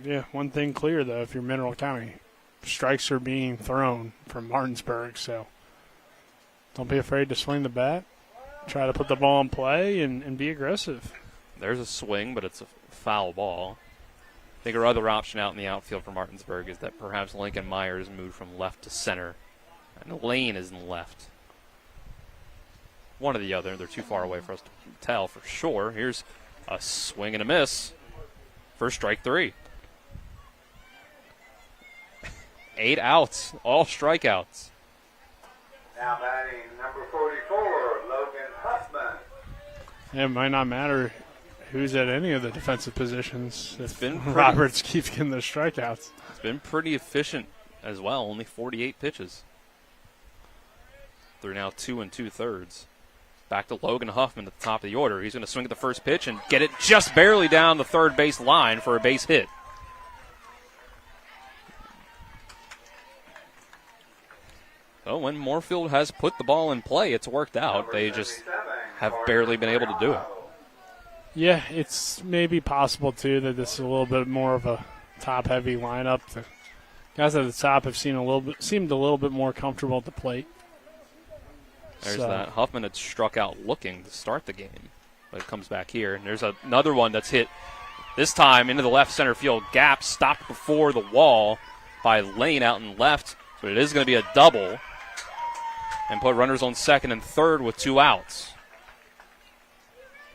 Yeah, one thing clear, though, if you're Mineral County, strikes are being thrown from Martinsburg, so don't be afraid to swing the bat. Try to put the ball in play and be aggressive. There's a swing, but it's a foul ball. I think our other option out in the outfield for Martinsburg is that perhaps Lincoln Myers moved from left to center. And Lane is in left. One or the other. They're too far away for us to tell for sure. Here's a swing and a miss for strike 3. 8 outs, all strikeouts. Now batting number 44, Logan Huffman. It might not matter who's at any of the defensive positions if been Roberts keeps getting those strikeouts. It's been pretty efficient as well, only 48 pitches. They're now 2 2/3. Back to Logan Huffman at the top of the order. He's going to swing at the first pitch and get it just barely down the third base line for a base hit. So when Moorfield has put the ball in play, it's worked out. They just have barely been able to do it. Yeah, it's maybe possible, too, that this is a little bit more of a top-heavy lineup. The guys at the top have seemed a little bit more comfortable at the plate. There's that. Huffman had struck out looking to start the game, but it comes back here. And there's another one that's hit, this time into the left center field gap, stopped before the wall by Lane out in left, but it is going to be a double and put runners on second and third with 2 outs.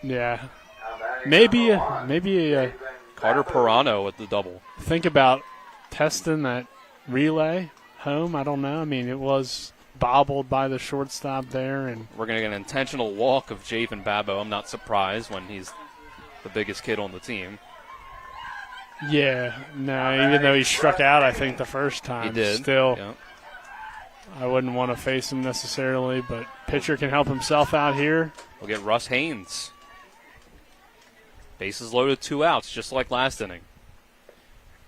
Yeah. Maybe Carter Pirano with the double. Think about testing that relay home. I don't know. I mean, it was bobbled by the shortstop there. And we're going to get an intentional walk of Javen Babbo. I'm not surprised when he's the biggest kid on the team. Yeah. No, even though he struck out, I think, the first time. He did. Still, yep. I wouldn't want to face him necessarily, but pitcher can help himself out here. We'll get Russ Haynes. Bases loaded, 2 outs, just like last inning.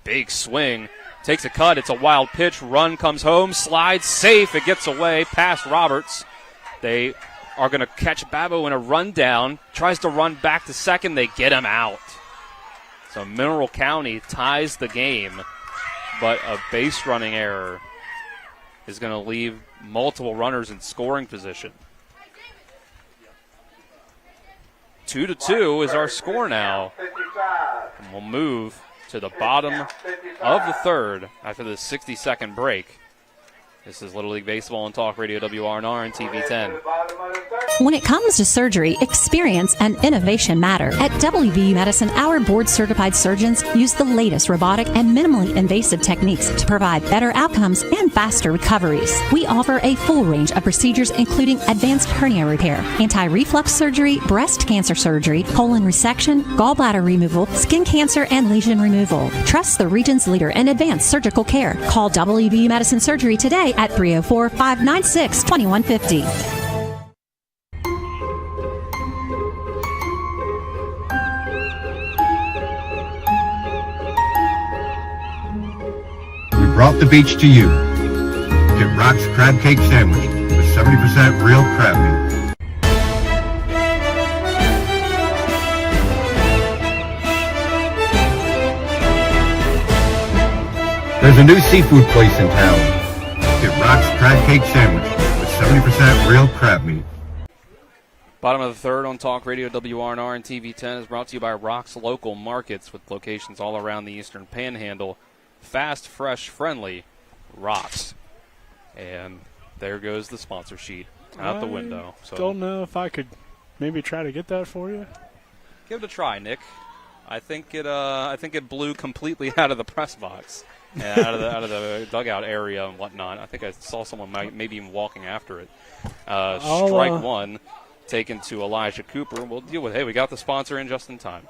Big swing. Takes a cut. It's a wild pitch. Run comes home. Slides safe. It gets away past Roberts. They are going to catch Babbo in a rundown. Tries to run back to second. They get him out. So Mineral County ties the game, but a base running error is going to leave multiple runners in scoring position. 2-2 is our score now. And we'll move to the bottom of the third after the 60-second break. This is Little League Baseball on Talk Radio WRNR and TV 10. When it comes to surgery, experience and innovation matter. At WVU Medicine, our board-certified surgeons use the latest robotic and minimally invasive techniques to provide better outcomes and faster recoveries. We offer a full range of procedures including advanced hernia repair, anti-reflux surgery, breast cancer surgery, colon resection, gallbladder removal, skin cancer, and lesion removal. Trust the region's leader in advanced surgical care. Call WVU Medicine Surgery today at 304-596-2150. We brought the beach to you. Get Rock's Crab Cake Sandwich with 70% real crab meat. There's a new seafood place in town. Get Rock's Crab Cake Sandwich with 70% real crab meat. Bottom of the third on Talk Radio WRNR and TV 10 is brought to you by Rock's Local Markets with locations all around the Eastern Panhandle. Fast, fresh, friendly Rock's. And there goes the sponsor sheet out the window. So don't know if I could maybe try to get that for you. Give it a try, Nick. I think it blew completely out of the press box. And out of the dugout area and whatnot. I think I saw someone maybe even walking after it. Strike one taken to Elijah Cooper. We'll deal with it. Hey, we got the sponsor in just in time.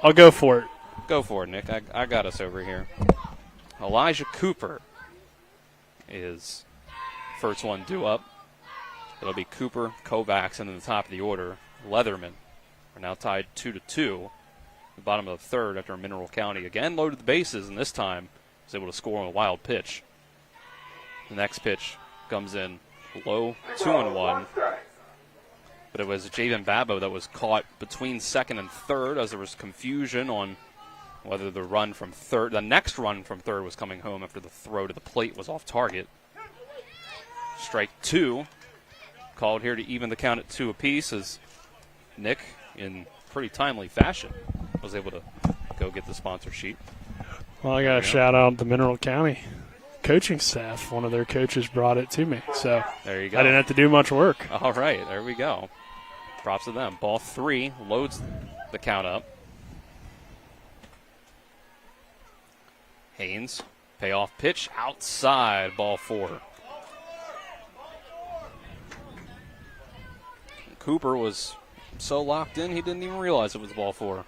I'll go for it. Go for it, Nick. I got us over here. Elijah Cooper is first one due up. It'll be Cooper, Kovacs, and in the top of the order, Leatherman. We're now tied 2-2. The bottom of the third after Mineral County again loaded the bases, and this time was able to score on a wild pitch. The next pitch comes in low, 2-1. But it was Javen Babbo that was caught between second and third as there was confusion on whether the next run from third was coming home after the throw to the plate was off target. Strike two, called here to even the count at 2 apiece as Nick, in pretty timely fashion, was able to go get the sponsor sheet. Well, I got to shout out the Mineral County coaching staff. One of their coaches brought it to me, so there you go. I didn't have to do much work. All right, there we go. Props to them. Ball 3 loads the count up. Haynes, payoff pitch outside, ball 4. Cooper was so locked in he didn't even realize it was ball 4.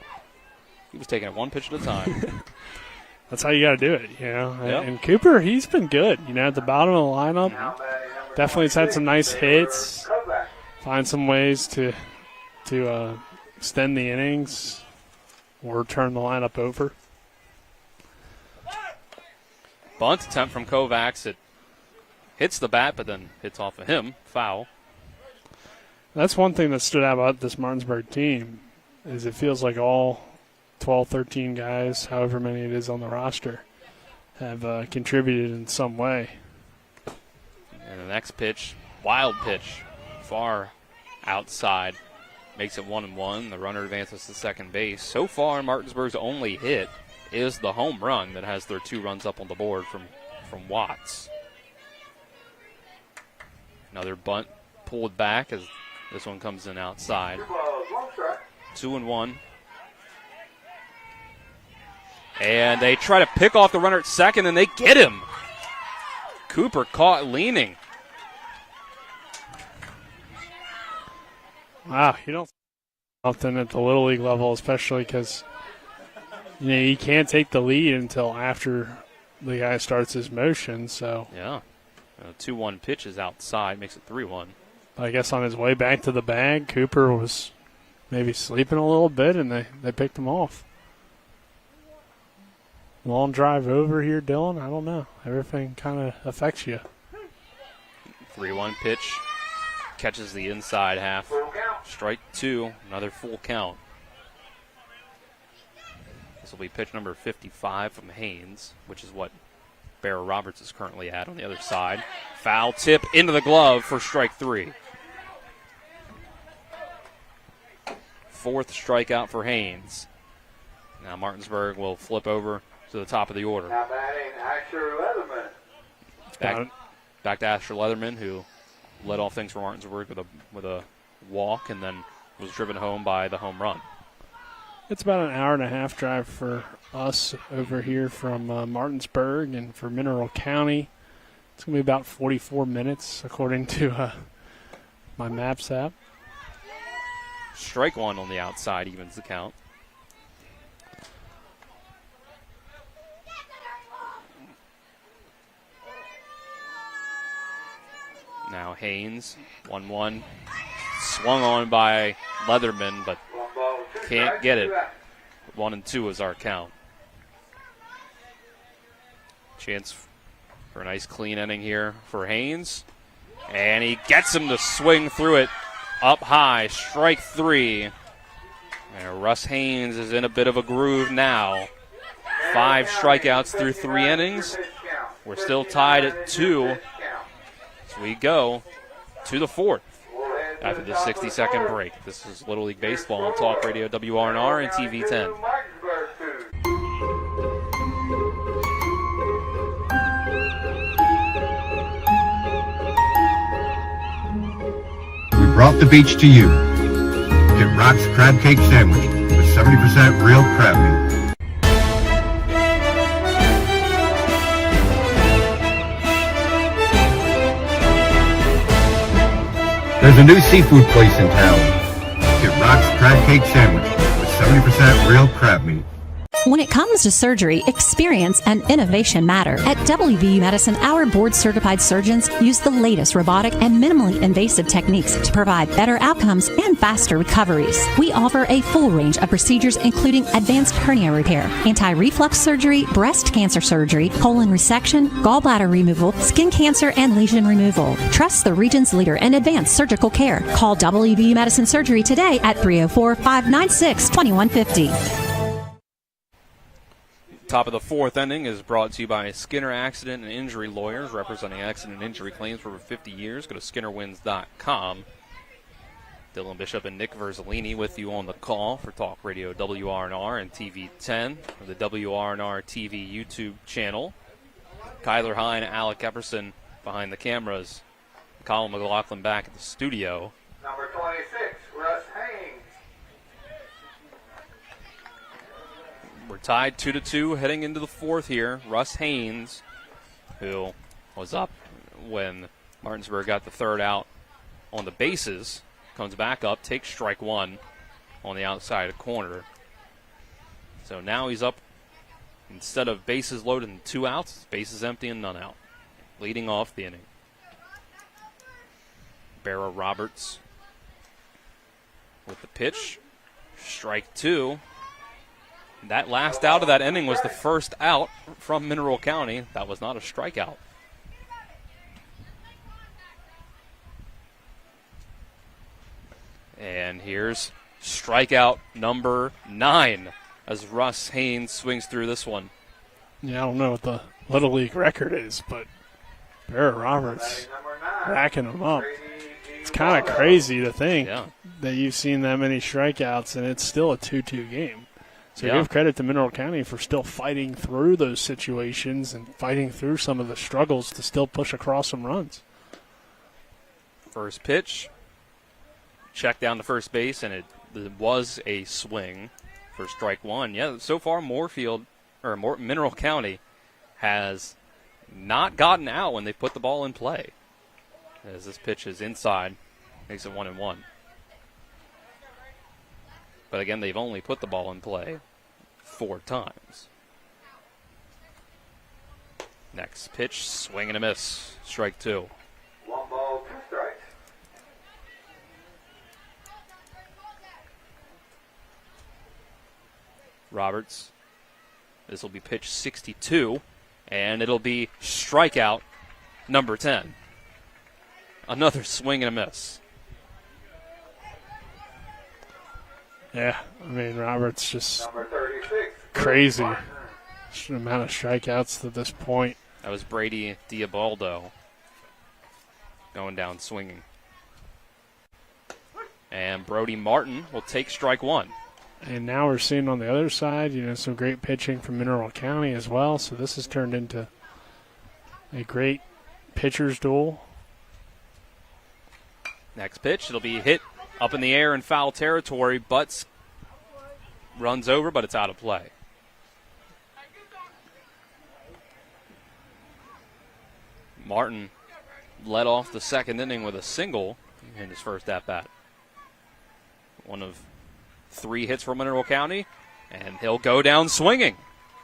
He was taking it one pitch at a time. That's how you got to do it, you know. Yep. And Cooper, he's been good, you know, at the bottom of the lineup. Definitely has had some nice hits. find some ways to extend the innings or turn the lineup over. Bunt attempt from Kovacs. It hits the bat, but then hits off of him. Foul. That's one thing that stood out about this Martinsburg team is it feels like all 12, 13 guys, however many it is on the roster, have contributed in some way. And the next pitch, wild pitch, far outside, makes it 1-1. The runner advances to second base. So far, Martinsburg's only hit is the home run that has their 2 runs up on the board from Watts. Another bunt pulled back as this one comes in outside. 2-1. And they try to pick off the runner at second, and they get him. Cooper caught leaning. Wow, you don't something at the Little League level, especially because you can't take the lead until after the guy starts his motion. So yeah, a 2-1 pitch is outside, makes it 3-1. I guess on his way back to the bag, Cooper was maybe sleeping a little bit, and they picked him off. Long drive over here, Dylan. I don't know. Everything kind of affects you. 3-1 pitch. Catches the inside half. Strike 2. Another full count. This will be pitch number 55 from Haynes, which is what Bear Roberts is currently at on the other side. Foul tip into the glove for strike 3. 4th strikeout for Haynes. Now Martinsburg will flip over to the top of the order. Now batting Asher Leatherman. Back to Asher Leatherman, who led off things for Martinsburg with a walk and then was driven home by the home run. It's about an hour and a half drive for us over here from Martinsburg, and for Mineral County, it's going to be about 44 minutes according to my Maps app. Strike 1 on the outside evens the count. Now Haynes, 1-1, swung on by Leatherman, but can't get it. 1-2 is our count. Chance for a nice clean inning here for Haynes. And he gets him to swing through it up high, strike 3. And Russ Haynes is in a bit of a groove now. 5 strikeouts through 3 innings. We're still tied at 2. As we go to the 4th after the 60-second break. This is Little League Baseball on Talk Radio WRNR and TV 10. We brought the beach to you. Get Rock's Crab Cake Sandwich with 70% real crab meat. There's a new seafood place in town. Get Rock's Crab Cake Sandwich with 70% real crab meat. When it comes to surgery, experience and innovation matter. At WVU Medicine, our board-certified surgeons use the latest robotic and minimally invasive techniques to provide better outcomes and faster recoveries. We offer a full range of procedures including advanced hernia repair, anti-reflux surgery, breast cancer surgery, colon resection, gallbladder removal, skin cancer, and lesion removal. Trust the region's leader in advanced surgical care. Call WVU Medicine Surgery today at 304-596-2150. Top of the 4th inning is brought to you by Skinner Accident and Injury Lawyers, representing accident and injury claims for over 50 years. Go to SkinnerWins.com. Dylan Bishop and Nick Verzolini with you on the call for Talk Radio WRNR and TV 10, or the WRNR TV YouTube channel. Kyler Hine, Alec Epperson behind the cameras. Colin McLaughlin back at the studio. Number 26, Russ Haynes. We're tied 2-2 heading into the 4th here. Russ Haynes, who was up when Martinsburg got the 3rd out on the bases, comes back up, takes strike 1 on the outside of corner. So now he's up, instead of bases loaded and 2 outs, bases empty and none out, leading off the inning. Barrow Roberts with the pitch. Strike two. That last out of that inning was the first out from Mineral County. That was not a strikeout. And here's strikeout number 9 as Russ Haynes swings through this one. Yeah, I don't know what the Little League record is, but Barrett Roberts racking them up. It's kind of crazy to think that you've seen that many strikeouts, and it's still a 2-2 game. So give credit to Mineral County for still fighting through those situations and fighting through some of the struggles to still push across some runs. First pitch. Check down to first base, and it was a swing for strike one. Yeah, so far Mineral County has not gotten out when they put the ball in play. As this pitch is inside, makes it 1-1. But again, they've only put the ball in play 4 times. Next pitch, swing and a miss, strike 2. 1 ball, 2 strikes. Roberts. This will be pitch 62, and it'll be strikeout number 10. Another swing and a miss. Yeah, I mean, Roberts just crazy. The amount of strikeouts to this point. That was Brady Diabaldo going down swinging. And Brody Martin will take strike 1. And now we're seeing on the other side, some great pitching from Mineral County as well. So this has turned into a great pitcher's duel. Next pitch, it'll be hit up in the air in foul territory. Butts runs over, but it's out of play. Martin led off the second inning with a single in his first at-bat. One of 3 hits for Mineral County, and he'll go down swinging.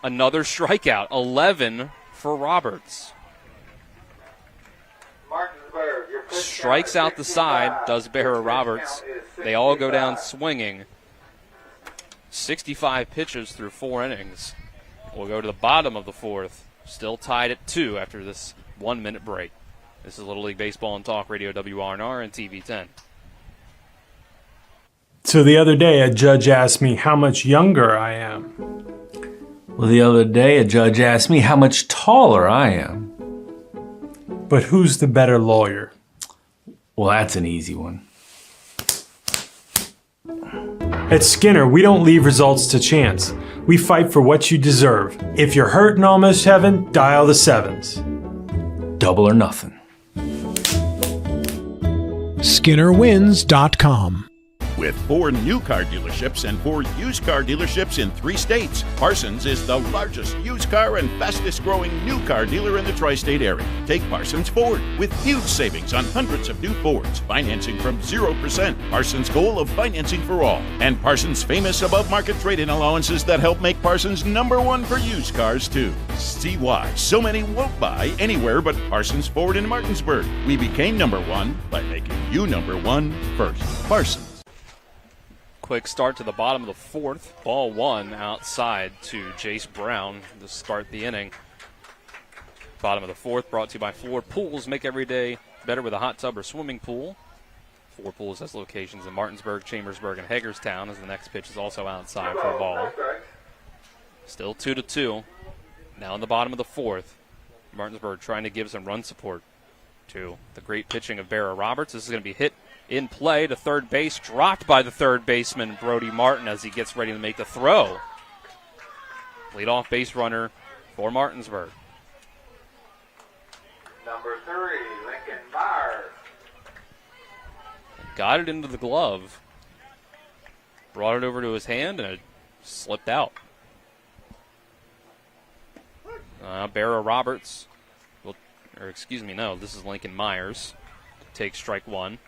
Another strikeout, 11 for Roberts. Strikes out the side, does Barra Roberts. They all go down swinging. 65 pitches through 4 innings. We'll go to the bottom of the 4th. Still tied at 2 after this 1-minute break. This is Little League Baseball and Talk Radio WRNR and TV 10. So the other day, a judge asked me how much younger I am. Well, the other day, a judge asked me how much taller I am. But who's the better lawyer? Well, that's an easy one. At Skinner, we don't leave results to chance. We fight for what you deserve. If you're hurt and almost heaven, dial the 7s. Double or nothing. SkinnerWins.com. With 4 new car dealerships and 4 used car dealerships in 3 states, Parsons is the largest used car and fastest growing new car dealer in the tri-state area. Take Parsons Ford with huge savings on hundreds of new Fords, financing from 0%. Parsons' goal of financing for all. And Parsons' famous above-market trade-in allowances that help make Parsons #1 for used cars, too. See why so many won't buy anywhere but Parsons Ford in Martinsburg. We became #1 by making you #1 first. Parsons. Quick start to the bottom of the 4th. Ball 1 outside to Jace Brown to start the inning. Bottom of the 4th brought to you by Floor Pools. Make every day better with a hot tub or swimming pool. Floor Pools has locations in Martinsburg, Chambersburg, and Hagerstown, as the next pitch is also outside for a ball. Still 2-2. Now in the bottom of the 4th. Martinsburg trying to give some run support to the great pitching of Barra Roberts. This is going to be hit in play to third base, dropped by the third baseman, Brody Martin, as he gets ready to make the throw. Leadoff base runner for Martinsburg. Number 3, Lincoln Myers. Got it into the glove. Brought it over to his hand, and it slipped out. Barra Roberts, this is Lincoln Myers. Takes strike 1.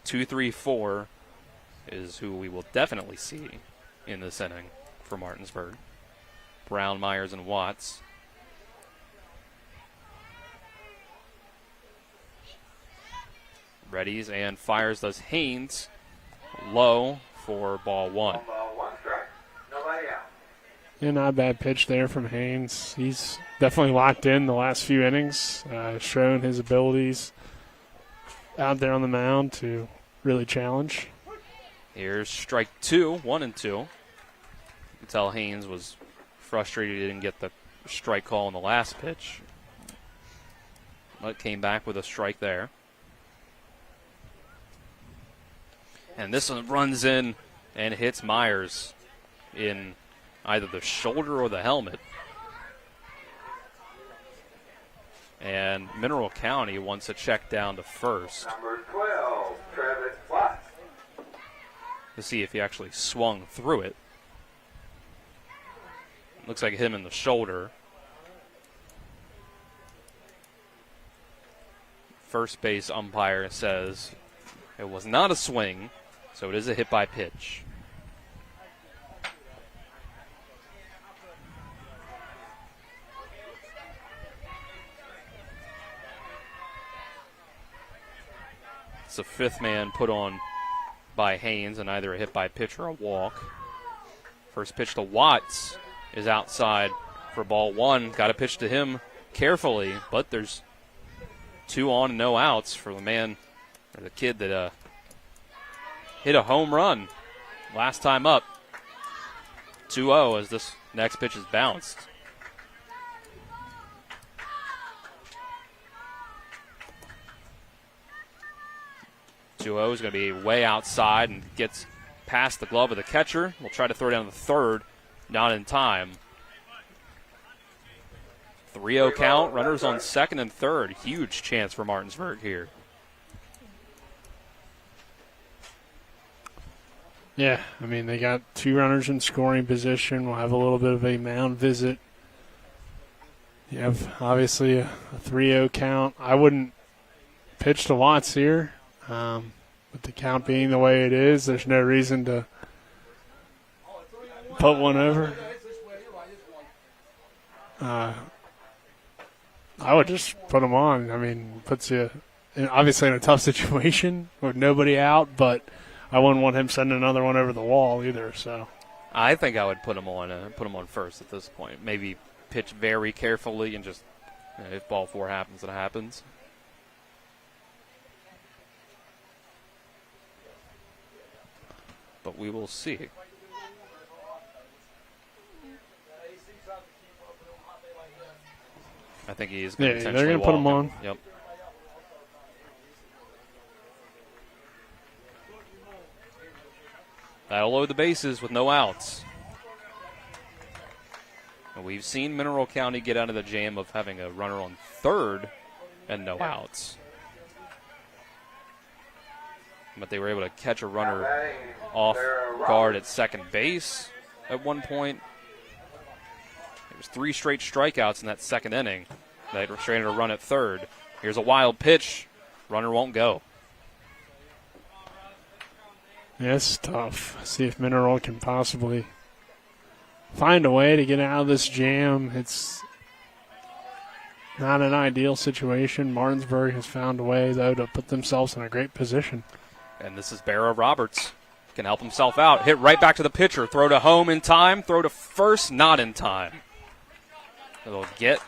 2-3-4 is who we will definitely see in this inning for Martinsburg. Brown, Myers, and Watts. Readies and fires does Haynes. Low for ball one. Yeah, not a bad pitch there from Haynes. He's definitely locked in the last few innings, shown his abilities out there on the mound to really challenge. Here's strike two, 1-2. You can tell Haynes was frustrated he didn't get the strike call on the last pitch, but came back with a strike there. And this one runs in and hits Myers in either the shoulder or the helmet. And Mineral County wants a check down to first. Number 12, Travis Watts. To see if he actually swung through it. Looks like him in the shoulder. First base umpire says it was not a swing, so it is a hit by pitch. It's the fifth man put on by Haynes, and either a hit by pitch or a walk. First pitch to Watts is outside for ball one. Got to pitch to him carefully, but there's 2 on and no outs for the man, or the kid that hit a home run last time up. 2-0 as this next pitch is bounced. Is going to be way outside and gets past the glove of the catcher. We'll try to throw down the third, not in time. 3-0 count, runners on second and third. Huge chance for Martinsburg here. Yeah, I mean, they got 2 runners in scoring position. We'll have a little bit of a mound visit. You have, obviously, a 3-0 count. I wouldn't pitch to Watts here. With the count being the way it is, there's no reason to put one over. I would just put him on. I mean, puts you obviously in a tough situation with nobody out, but I wouldn't want him sending another one over the wall either. So I think I would put him on first at this point. Maybe pitch very carefully and just, if ball 4 happens, it happens. But we will see. I think he is going to potentially they're going to put him on. Yep. That'll load the bases with no outs. And we've seen Mineral County get out of the jam of having a runner on third and no outs. But they were able to catch a runner off guard at second base at one point. There was 3 straight strikeouts in that second inning. They restrained a run at third. Here's a wild pitch. Runner won't go. Yeah, it's tough. See if Mineral can possibly find a way to get out of this jam. It's not an ideal situation. Martinsburg has found a way, though, to put themselves in a great position. And this is Barrow Roberts. Can help himself out. Hit right back to the pitcher. Throw to home in time. Throw to first, not in time. They'll get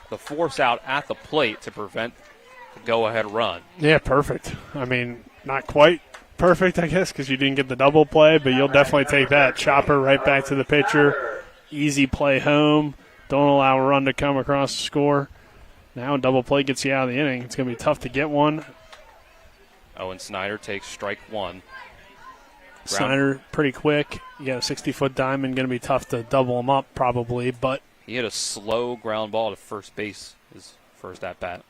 the force out at the plate to prevent the go-ahead run. Yeah, perfect. I mean, not quite perfect, I guess, because you didn't get the double play, but you'll definitely take that. Chopper right back to the pitcher. Easy play home. Don't allow a run to come across the score. Now a double play gets you out of the inning. It's going to be tough to get one. Owen Snyder takes strike 1. Snyder pretty quick. You got a 60-foot diamond. Going to be tough to double him up probably, but he had a slow ground ball to first base his first at-bat.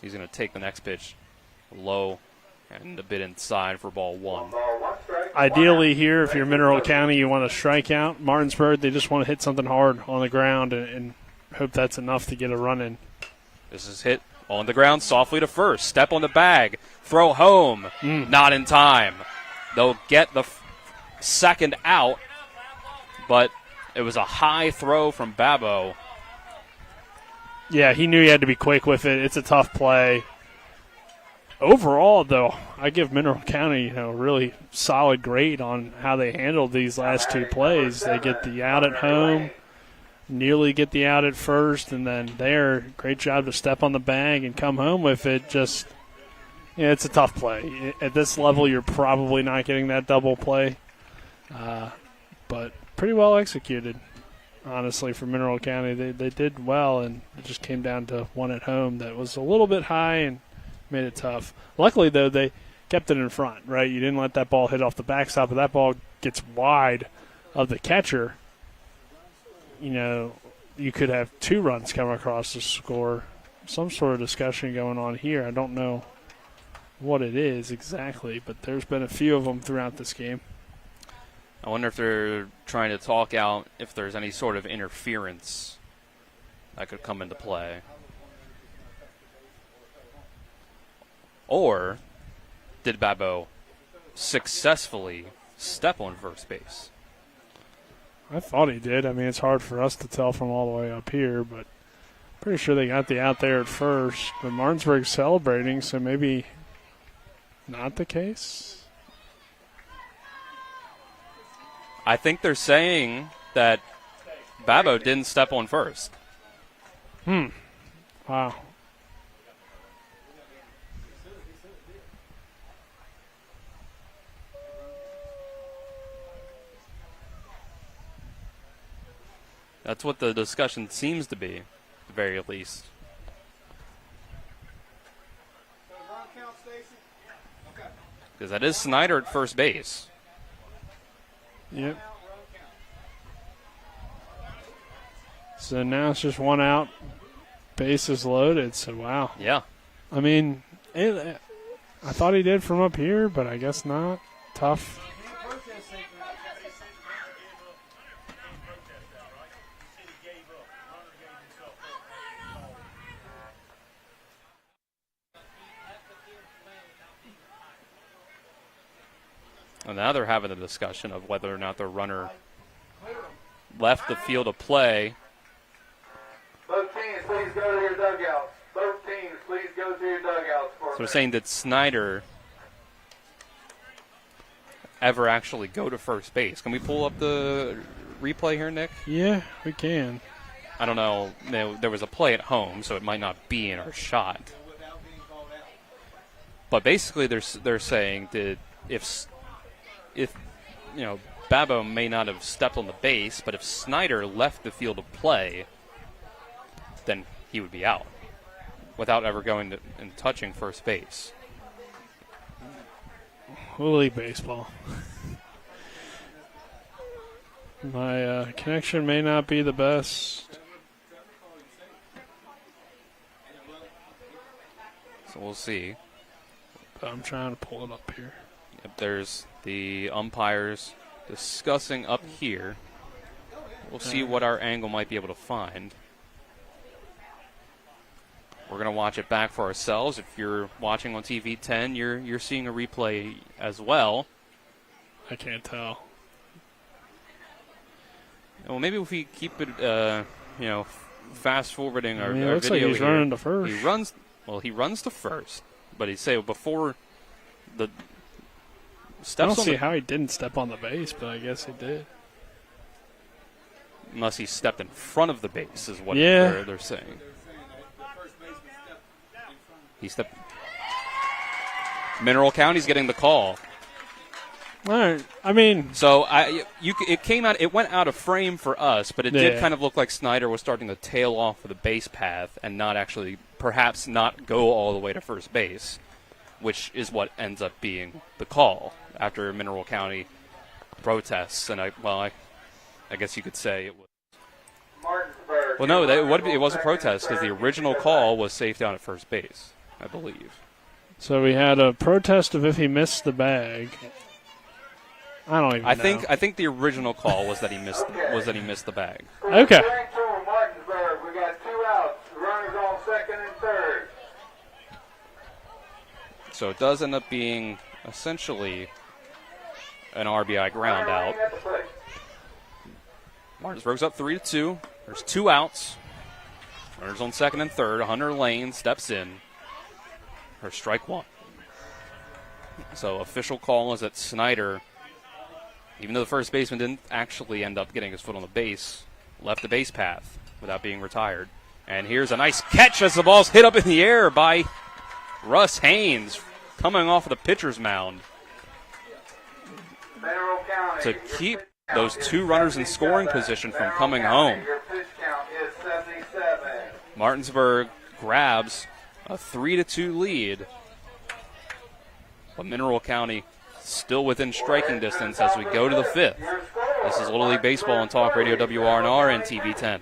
He's going to take the next pitch low and a bit inside for ball 1. Ideally here, if you're Mineral County, you want to strike out. Martinsburg, they just want to hit something hard on the ground and hope that's enough to get a run in. This is hit on the ground softly to first. Step on the bag. Throw home. Not in time. They'll get the second out, but it was a high throw from Babo. Yeah, he knew he had to be quick with it. It's a tough play. Overall, though, I give Mineral County a really solid grade on how they handled these last two plays. They get the out at home, nearly get the out at first, and then there, great job to step on the bag and come home with it. Just, it's a tough play. At this level, you're probably not getting that double play, but pretty well executed, honestly, for Mineral County. They did well, and it just came down to one at home that was a little bit high and made it tough. Luckily, though, they kept it in front, right? You didn't let that ball hit off the backstop, but that ball gets wide of the catcher. You could have 2 runs come across the score. Some sort of discussion going on here. I don't know what it is exactly, but there's been a few of them throughout this game. I wonder if they're trying to talk out if there's any sort of interference that could come into play. Or did Babo successfully step on first base? I thought he did. I mean, it's hard for us to tell from all the way up here, but pretty sure they got the out there at first. But Martinsburg's celebrating, so maybe not the case. I think they're saying that Babo didn't step on first. Wow. That's what the discussion seems to be, at the very least. Because that is Snyder at first base. Yep. So now it's just one out, bases loaded, so wow. Yeah. I mean, I thought he did from up here, but I guess not. Tough. And now they're having a discussion of whether or not the runner left the field of play. Both teams, please go to your dugouts. Both teams, please go to your dugouts. So they're saying that Snyder ever actually go to first base. Can we pull up the replay here, Nick? Yeah, we can. I don't know. There was a play at home, so it might not be in our shot. But basically, they're saying that if Babo may not have stepped on the base, but if Snyder left the field of play, then he would be out without ever going to and touching first base. Little League baseball. My connection may not be the best. So we'll see. But I'm trying to pull it up here. Yep, there's the umpires discussing up here. We'll see what our angle might be able to find. We're going to watch it back for ourselves. If you're watching on TV 10, you're seeing a replay as well. I can't tell. Well, maybe if we keep it, fast forwarding our it looks video like he's here. running to first. He runs to first, but he'd say before the steps. I don't see how he didn't step on the base, but I guess he did. Unless he stepped in front of the base, is what they're saying. He stepped. Mineral County's getting the call. All right. I mean, so it went out of frame for us, but it did kind of look like Snyder was starting to tail off of the base path and perhaps not go all the way to first base, which is what ends up being the call after Mineral County protests. And I guess you could say it was. Martinsburg. Well, no, it was a protest because the original call was safe down at first base, I believe. So we had a protest of if he missed the bag. I don't even know. I think the original call was that he missed the bag. Okay. Martinsburg, we got 2 outs. The runners on second and third. So it does end up being essentially an RBI ground out. Martinsburg's up 3-2. There's 2 outs. Runners on second and third. Hunter Lane steps in for strike 1. So official call is that Snyder, even though the first baseman didn't actually end up getting his foot on the base, left the base path without being retired. And here's a nice catch as the ball's hit up in the air by Russ Haynes coming off of the pitcher's mound to keep those two runners in scoring position from coming home. Martinsburg grabs a 3-2 lead, but Mineral County still within striking distance as we go to the fifth. This is Little League Baseball on Talk Radio WRNR and TV 10.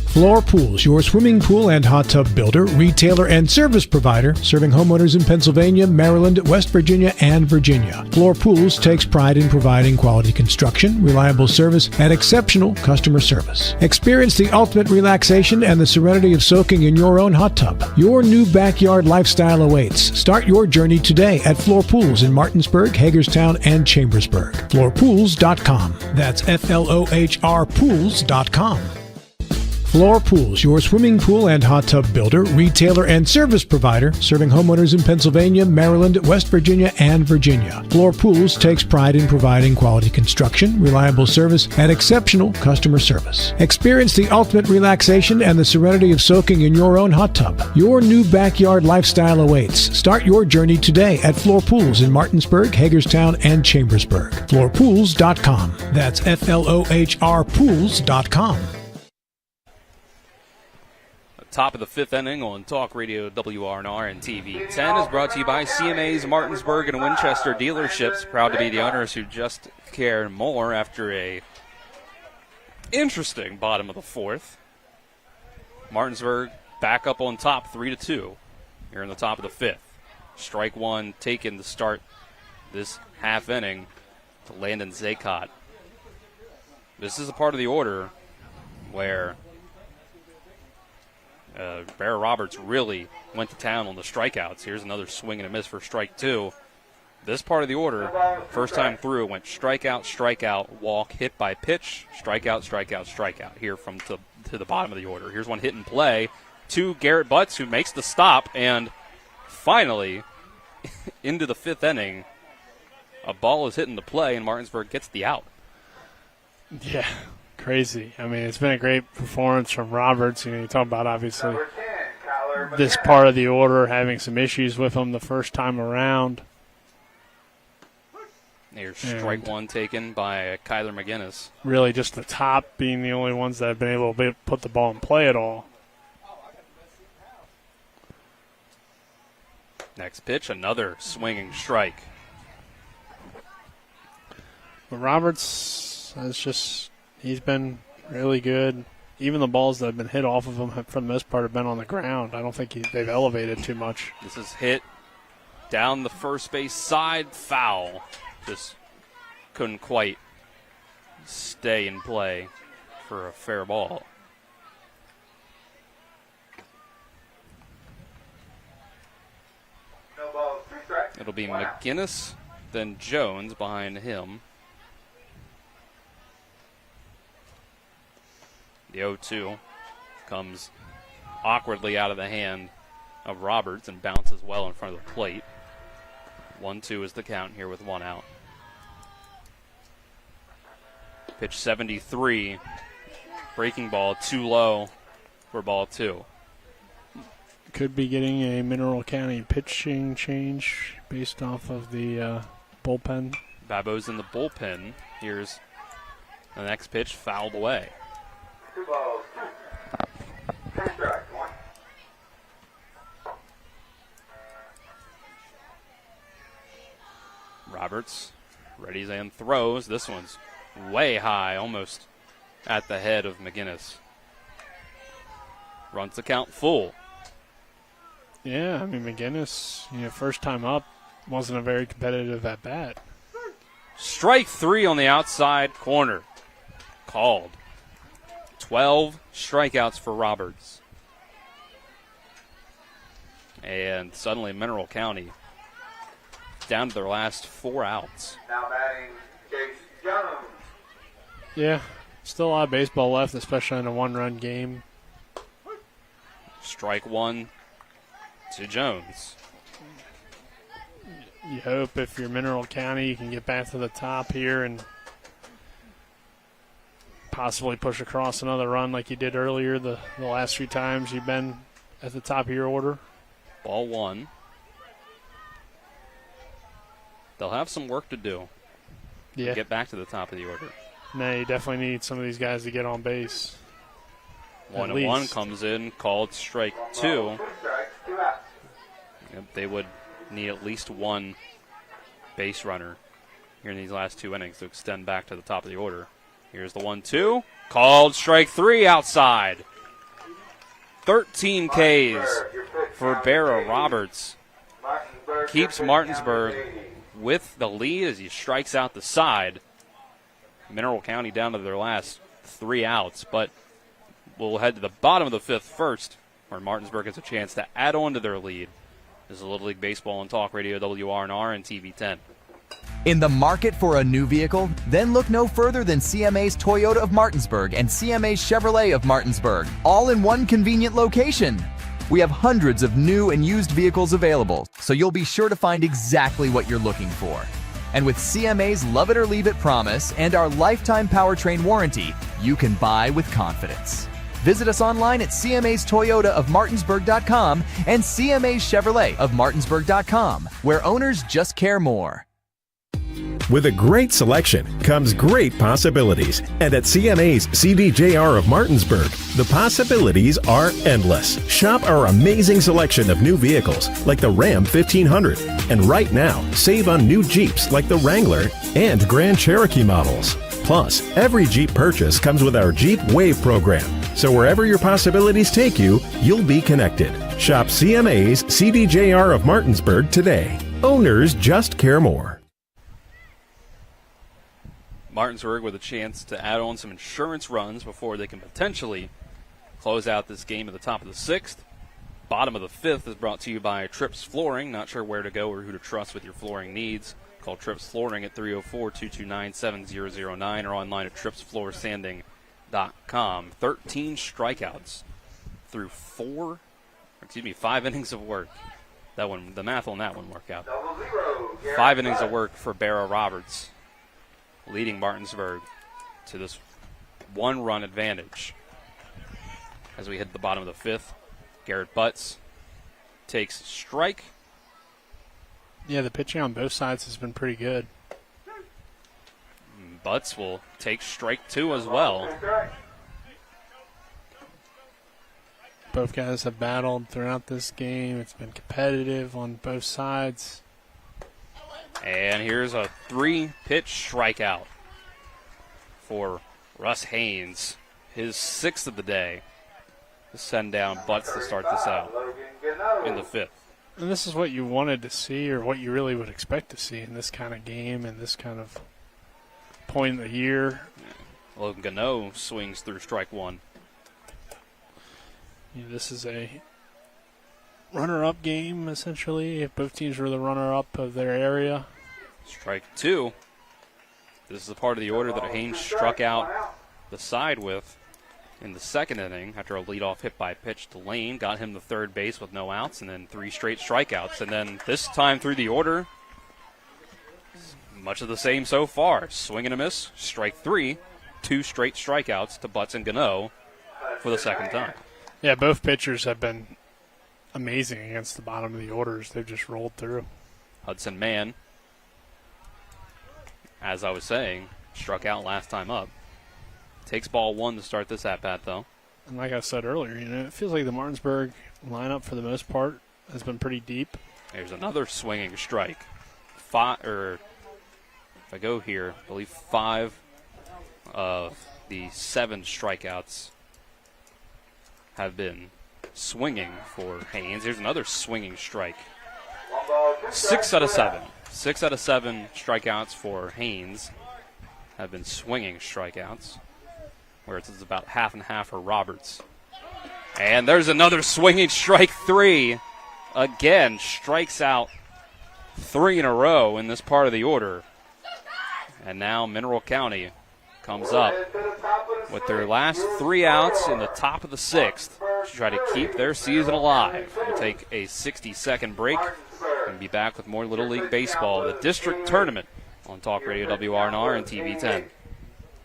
Floor Pools, your swimming pool and hot tub builder, retailer, and service provider, serving homeowners in Pennsylvania, Maryland, West Virginia, and Virginia. Floor Pools takes pride in providing quality construction, reliable service, and exceptional customer service. Experience the ultimate relaxation and the serenity of soaking in your own hot tub. Your new backyard lifestyle awaits. Start your journey today at Floor Pools in Martinsburg, Hagerstown, and Chambersburg. FloorPools.com. That's FLOHR Pools.com. Floor Pools, your swimming pool and hot tub builder, retailer, and service provider, serving homeowners in Pennsylvania, Maryland, West Virginia, and Virginia. Floor Pools takes pride in providing quality construction, reliable service, and exceptional customer service. Experience the ultimate relaxation and the serenity of soaking in your own hot tub. Your new backyard lifestyle awaits. Start your journey today at Floor Pools in Martinsburg, Hagerstown, and Chambersburg. FloorPools.com. That's FLOHR Pools.com. Top of the fifth inning on Talk Radio WRNR and TV 10 is brought to you by CMA's Martinsburg and Winchester dealerships. Proud to be the owners who just care more after a interesting bottom of the fourth. Martinsburg back up on top 3-2 here in the top of the fifth. Strike one taken to start this half inning to Landon Zaycott. This is a part of the order where Bear Roberts really went to town on the strikeouts. Here's another swing and a miss for strike two. This part of the order, first time through, went strikeout, strikeout, walk, hit by pitch, strikeout, strikeout, strikeout here from to the bottom of the order. Here's one hit and play to Garrett Butts, who makes the stop, and finally, into the fifth inning, a ball is hit into play, and Martinsburg gets the out. Yeah. Crazy. I mean, it's been a great performance from Roberts. You talk about, obviously, this part of the order having some issues with him the first time around. Here's strike one taken by Kyler McGinnis. Really just the top being the only ones that have been able to put the ball in play at all. Next pitch, another swinging strike. But Roberts is just... He's been really good. Even the balls that have been hit off of him, for the most part, have been on the ground. I don't think they've elevated too much. This is hit down the first base side, foul. Just couldn't quite stay in play for a fair ball. It'll be McGinnis, then Jones behind him. The 0-2 comes awkwardly out of the hand of Roberts and bounces well in front of the plate. 1-2 is the count here with one out. Pitch 73. Breaking ball too low for ball two. Could be getting a Mineral County pitching change based off of the bullpen. Babo's in the bullpen. Here's the next pitch, fouled away. 2 balls, 2 strikes, 1. Roberts readies and throws. This one's way high, almost at the head of McGinnis. Runs the count full. Yeah, I mean, McGinnis, first time up, wasn't a very competitive at bat. Strike three on the outside corner. Called. 12 strikeouts for Roberts. And suddenly Mineral County down to their last 4 outs. Now batting Chase Jones. Yeah, still a lot of baseball left, especially in a one-run game. Strike one to Jones. You hope if you're Mineral County, you can get back to the top here and possibly push across another run like you did earlier the last few times you've been at the top of your order. Ball one. They'll have some work to do to get back to the top of the order. No, you definitely need some of these guys to get on base. 1-1 comes in, called strike two. They would need at least one base runner here in these last 2 innings to extend back to the top of the order. Here's the 1-2. Called strike three outside. 13 Ks for Barra Roberts. Keeps Martinsburg with the lead as he strikes out the side. Mineral County down to their last 3 outs, but we'll head to the bottom of the fifth first, where Martinsburg has a chance to add on to their lead. This is Little League Baseball on Talk Radio WRNR and TV 10. In the market for a new vehicle? Then look no further than CMA's Toyota of Martinsburg and CMA's Chevrolet of Martinsburg, all in one convenient location. We have hundreds of new and used vehicles available, so you'll be sure to find exactly what you're looking for. And with CMA's Love It or Leave It promise and our lifetime powertrain warranty, you can buy with confidence. Visit us online at CMA's Toyota of Martinsburg.com and CMA's Chevrolet of Martinsburg.com, where owners just care more. With a great selection comes great possibilities. And at CMA's CDJR of Martinsburg, the possibilities are endless. Shop our amazing selection of new vehicles like the Ram 1500. And right now, save on new Jeeps like the Wrangler and Grand Cherokee models. Plus, every Jeep purchase comes with our Jeep Wave program. So wherever your possibilities take you, you'll be connected. Shop CMA's CDJR of Martinsburg today. Owners just care more. Martinsburg with a chance to add on some insurance runs before they can potentially close out this game at the top of the sixth. Bottom of the fifth is brought to you by Trips Flooring. Not sure where to go or who to trust with your flooring needs? Call Trips Flooring at 304-229-7009 or online at tripsfloorsanding.com. 13 strikeouts through 5 innings of work. That one, the math on that one worked out. 5 innings of work for Barra Roberts, leading Martinsburg to this 1-run advantage. As we hit the bottom of the fifth, Garrett Butts takes strike. Yeah, the pitching on both sides has been pretty good. Butts will take strike two as well. Both guys have battled throughout this game. It's been competitive on both sides. And here's a 3-pitch strikeout for Russ Haynes, his 6th of the day, to send down Butts to start this out in the fifth. And this is what you wanted to see, or what you really would expect to see in this kind of game and this kind of point of the year. Logan Gano swings through strike one. Yeah, this is a runner-up game, essentially, if both teams were the runner-up of their area. Strike two. This is the part of the order that Haynes struck out the side with in the second inning after a leadoff hit by pitch to Lane. Got him to third base with no outs, and then 3 straight strikeouts. And then this time through the order, much of the same so far. Swing and a miss, strike 3, 2 straight strikeouts to Butts and Gano for the second time. Yeah, both pitchers have been amazing against the bottom of the orders. They've just rolled through. Hudson Mann, as I was saying, struck out last time up. Takes ball one to start this at-bat, though. And like I said earlier, it feels like the Martinsburg lineup, for the most part, has been pretty deep. There's another swinging strike. If I go here, I believe 5 of the 7 strikeouts have been swinging for Haynes. Here's another swinging strike. 6 out of 7. 6 out of 7 strikeouts for Haynes have been swinging strikeouts, where it's about half and half for Roberts. And there's another swinging strike 3. Again, strikes out 3 in a row in this part of the order. And now Mineral County comes up with their last 3 outs in the top of the 6th to try to keep their season alive. We'll take a 60-second break. We'll be back with more Little League Baseball, the district tournament on Talk Radio WRNR and TV 10.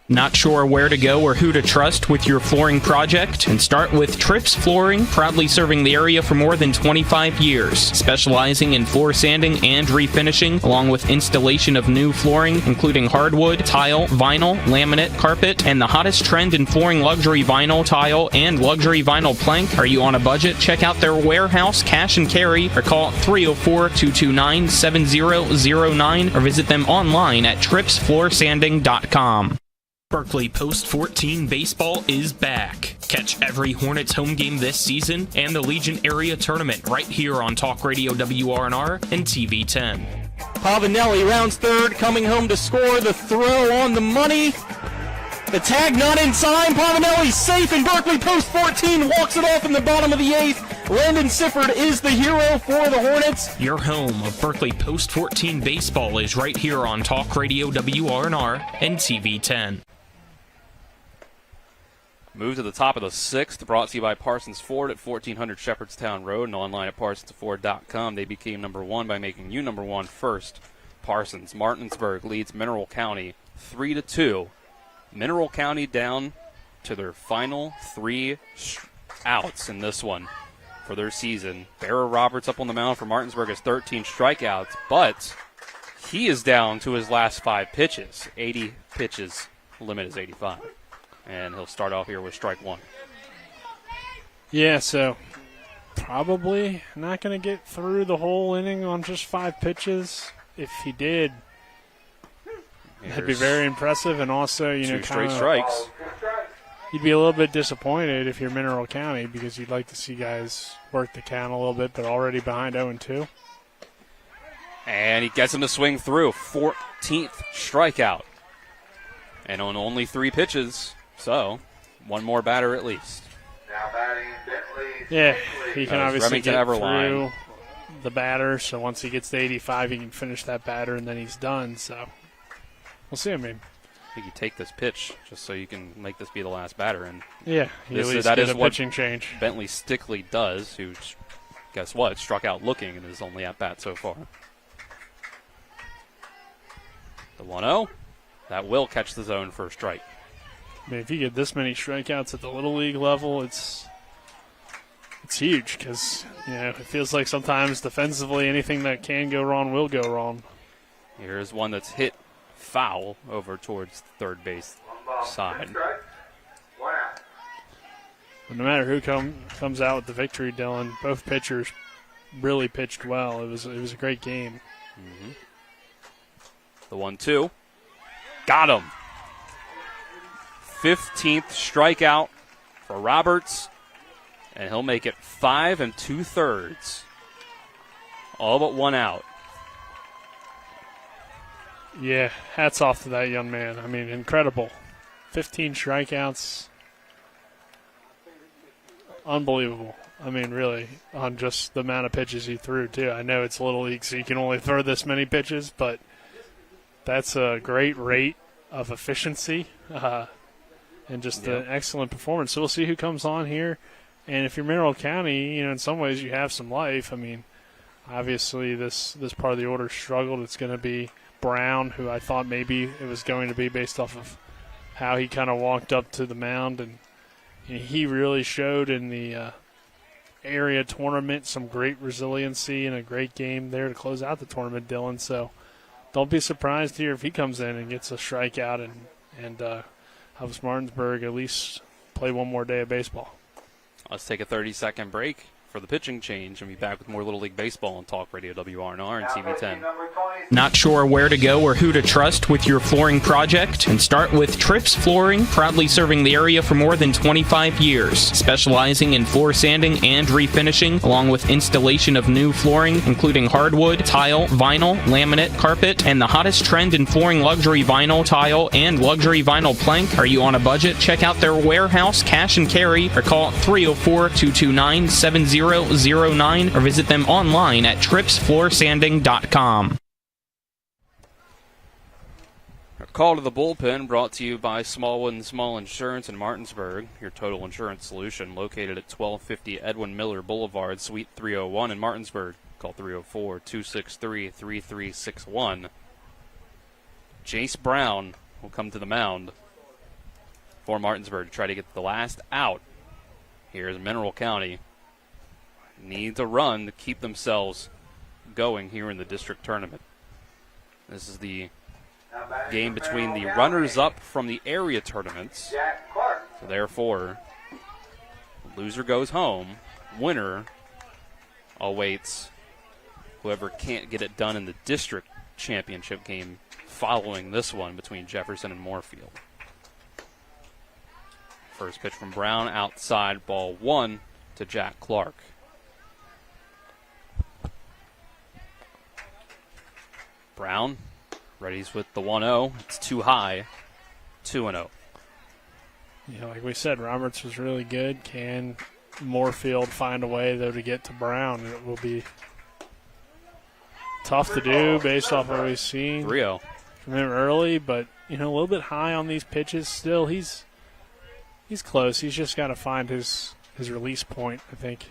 Not sure where to go or who to trust with your flooring project? And start with Trips Flooring, proudly serving the area for more than 25 years, specializing in floor sanding and refinishing, along with installation of new flooring, including hardwood, tile, vinyl, laminate, carpet, and the hottest trend in flooring, luxury vinyl, tile, and luxury vinyl plank. Are you on a budget? Check out their warehouse, cash and carry, or call 304-229-7009, or visit them online at tripsfloorsanding.com. Berkeley Post 14 baseball is back. Catch every Hornets home game this season and the Legion Area Tournament right here on Talk Radio WRNR and TV 10. Pavanelli rounds third, coming home to score. The throw on the money. The tag not in time. Pavanelli's safe, and Berkeley Post 14 walks it off in the bottom of the eighth. Landon Sifford is the hero for the Hornets. Your home of Berkeley Post 14 baseball is right here on Talk Radio WRNR and TV 10. Move to the top of the sixth, brought to you by Parsons Ford at 1400 Shepherdstown Road and online at parsonsford.com. They became number one by making you number one first. Parsons. Martinsburg leads Mineral County 3-2. Mineral County down to their final 3 outs in this one for their season. Barra Roberts up on the mound for Martinsburg has 13 strikeouts, but he is down to his last 5 pitches. 80 pitches, limit is 85. And he'll start off here with strike one. Yeah, so probably not going to get through the whole inning on just 5 pitches. If he did, that'd be very impressive. And also, 2 straight strikes. You'd be a little bit disappointed if you're Mineral County because you'd like to see guys work the count a little bit, but already behind 0-2. And he gets him to swing through. 14th strikeout. And on only 3 pitches. So, one more batter at least. Now batting Bentley. Yeah, he can obviously Remington get Everline through the batter. So once he gets to 85, he can finish that batter, and then he's done. So we'll see. I mean, I think you take this pitch just so you can make this be the last batter. And yeah, that is what pitching change. Bentley Stickley does, who, guess what, struck out looking in his only at-bat so far. The 1-0. That will catch the zone for a strike. I mean, if you get this many strikeouts at the Little League level, it's huge because, it feels like sometimes defensively anything that can go wrong will go wrong. Here's one that's hit foul over towards third base side. But no matter who comes out with the victory, Dylan, both pitchers really pitched well. It was a great game. Mm-hmm. The 1-2. Got him. 15th strikeout for Roberts, and he'll make it 5 2/3. All but 1 out. Yeah, hats off to that young man. I mean, incredible. 15 strikeouts. Unbelievable. I mean, really, on just the amount of pitches he threw, too. I know it's Little League, so you can only throw this many pitches, but that's a great rate of efficiency. And just an excellent performance. So we'll see who comes on here. And if you're Mineral County, in some ways you have some life. I mean, obviously this part of the order struggled. It's going to be Brown, who I thought maybe it was going to be based off of how he kind of walked up to the mound. And he really showed in the area tournament some great resiliency and a great game there to close out the tournament, Dylan. So don't be surprised here if he comes in and gets a strikeout and helps Martinsburg at least play one more day of baseball. Let's take a 30-second break for the pitching change and be back with more Little League Baseball on Talk Radio WRNR and TV 10. Not sure where to go or who to trust with your flooring project? And start with Trips Flooring, proudly serving the area for more than 25 years, specializing in floor sanding and refinishing, along with installation of new flooring, including hardwood, tile, vinyl, laminate, carpet, and the hottest trend in flooring, luxury vinyl, tile, and luxury vinyl plank. Are you on a budget? Check out their warehouse, cash and carry, or call 304-229-7009, or visit them online at tripsfloorsanding.com. Call to the bullpen brought to you by Smallwood & Small Insurance in Martinsburg, your total insurance solution located at 1250 Edwin Miller Boulevard, Suite 301 in Martinsburg. Call 304-263-3361. Jace Brown will come to the mound for Martinsburg to try to get the last out. Here's Mineral County. Needs a run to keep themselves going here in the district tournament. This is the game between the runners-up from the area tournaments. So therefore, loser goes home. Winner awaits whoever can't get it done in the district championship game following this one between Jefferson and Moorfield. First pitch from Brown, outside, ball 1 to Jack Clark. Brown readies with the 1-0. It's too high. 2-0. Yeah, like we said, Roberts was really good. Can Moorfield find a way, though, to get to Brown? It will be tough to do based off what we've seen 3-0 from him early, but, a little bit high on these pitches still. He's close. He's just got to find his release point, I think.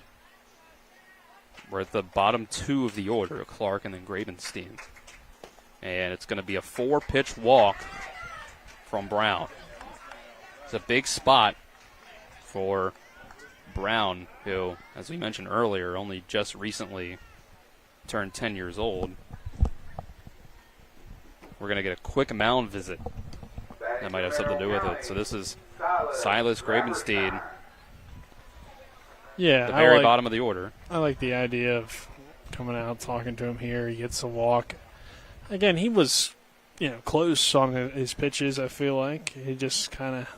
We're at the bottom 2 of the order, Clark and then Gravenstein. And it's going to be a 4-pitch walk from Brown. It's a big spot for Brown, who, as we mentioned earlier, only just recently turned 10 years old. We're going to get a quick mound visit. That might have something to do with it. So this is Silas Gravenstein. Yeah, the very bottom of the order. I like the idea of coming out, talking to him here. He gets a walk. Again, he was, close on his pitches, I feel like. He just kind of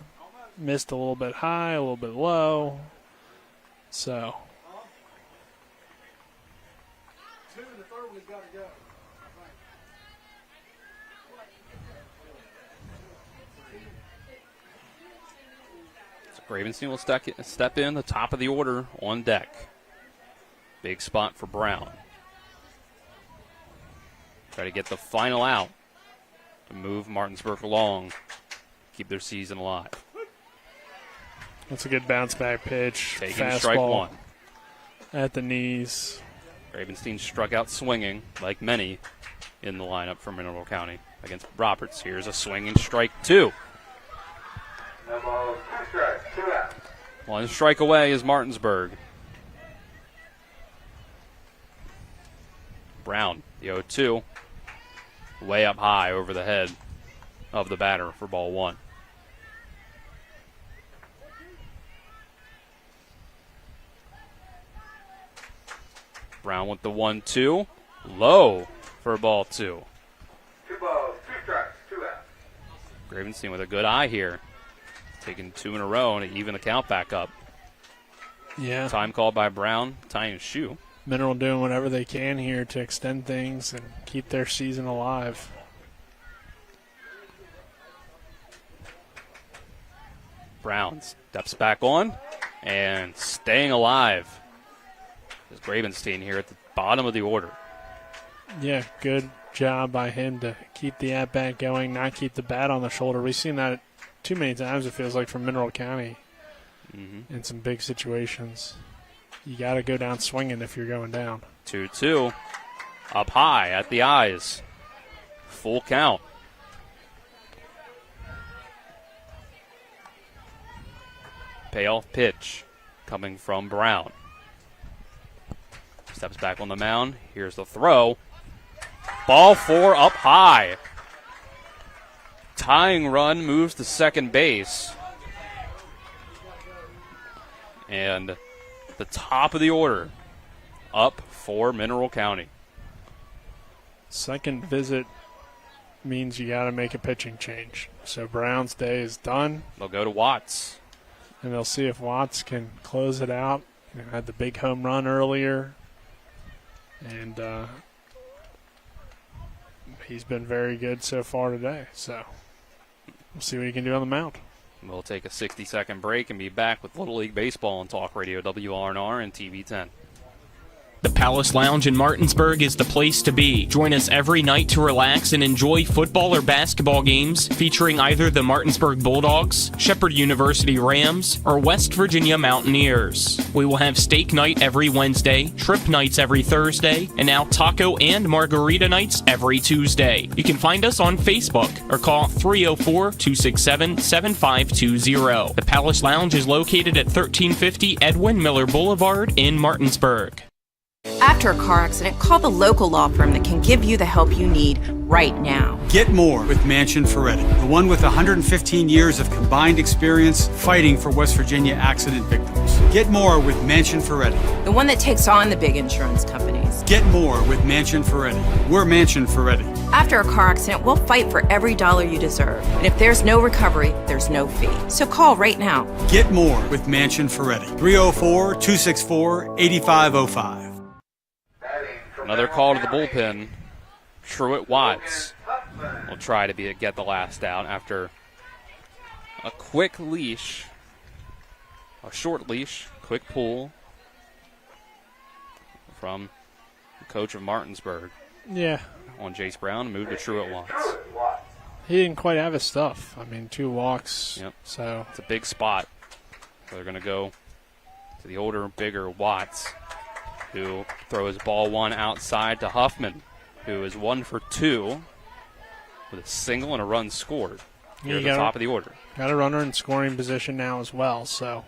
missed a little bit high, a little bit low. So. Gravenstein will step in the top of the order on deck. Big spot for Brown. Try to get the final out to move Martinsburg along, keep their season alive. That's a good bounce back pitch. Taking fastball strike 1. At the knees. Gravenstein struck out swinging, like many in the lineup for Mineral County against Roberts. Here's a swinging strike 2. No balls, 2 strikes, 2 outs. 1 strike away is Martinsburg. Brown, the 0-2. Way up high over the head of the batter for ball 1. Brown with the 1-2. Low for ball 2. 2 balls, 2 strikes, 2 outs. Gravenstein with a good eye here. Taking 2 in a row and even the count back up. Yeah. Time called by Brown, tying his shoe. Mineral doing whatever they can here to extend things and keep their season alive. Brown steps back on and staying alive is Gravenstein here at the bottom of the order. Yeah, good job by him to keep the at-bat going, not keep the bat on the shoulder. We've seen that too many times, it feels like, from Mineral County in some big situations. You got to go down swinging if you're going down. 2-2. Up high at the eyes. Full count. Payoff pitch coming from Brown. Steps back on the mound. Here's the throw. Ball 4 up high. Tying run moves to second base. And the top of the order up for Mineral County. Second visit means you got to make a pitching change. So Brown's day is done. They'll go to Watts. And they'll see if Watts can close it out. Had the big home run earlier. And he's been very good so far today. So we'll see what he can do on the mound. We'll take a 60-second break and be back with Little League Baseball on Talk Radio WRNR and TV 10. The Palace Lounge in Martinsburg is the place to be. Join us every night to relax and enjoy football or basketball games featuring either the Martinsburg Bulldogs, Shepherd University Rams, or West Virginia Mountaineers. We will have steak night every Wednesday, trip nights every Thursday, and now taco and margarita nights every Tuesday. You can find us on Facebook or call 304-267-7520. The Palace Lounge is located at 1350 Edwin Miller Boulevard in Martinsburg. After a car accident, call the local law firm that can give you the help you need right now. Get more with Mansion Ferretti, the one with 115 years of combined experience fighting for West Virginia accident victims. Get more with Mansion Ferretti, the one that takes on the big insurance companies. Get more with Mansion Ferretti. We're Mansion Ferretti. After a car accident, we'll fight for every dollar you deserve. And if there's no recovery, there's no fee. So call right now. Get more with Mansion Ferretti. 304-264-8505. Another call to the bullpen. Truett Watts will try to get the last out after a quick leash, a short leash, quick pull from the coach of Martinsburg. Yeah. On Jace Brown, moved to Truett Watts. He didn't quite have his stuff. I mean, 2 walks. Yep. So it's a big spot. So they're going to go to the older, bigger Watts, who throws ball one outside to Huffman, who is 1 for 2 with a single and a run scored here at the top of the order. Got a runner in scoring position now as well. So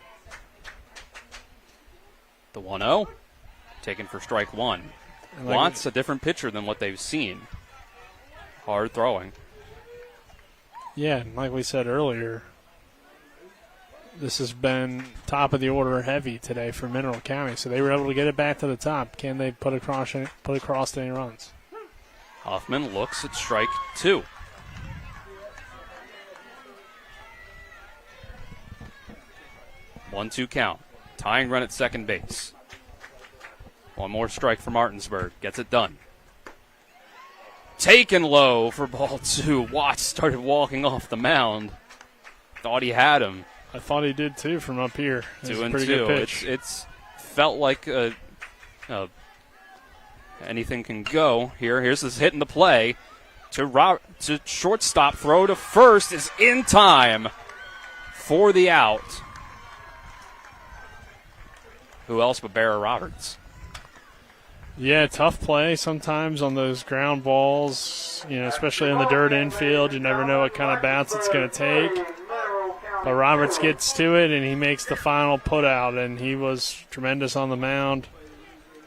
the 1-0 taken for strike one. Watts, a different pitcher than what they've seen. Hard throwing. Yeah, and like we said earlier, this has been top of the order heavy today for Mineral County, so they were able to get it back to the top. Can they put across any runs? Huffman looks at strike 2. One-two count. Tying run at second base. One more strike for Martinsburg. Gets it done. Taken low for ball 2. Watts started walking off the mound. Thought he had him. I thought he did too from up here. 2-2. Good pitch. It's felt like anything can go here. Here's this hit in the play to shortstop. Throw to first is in time for the out. Who else but Barra Roberts? Yeah, tough play sometimes on those ground balls, especially in the dirt infield. You never know what kind of bounce it's going to take. But Roberts gets to it, and he makes the final put out, and he was tremendous on the mound.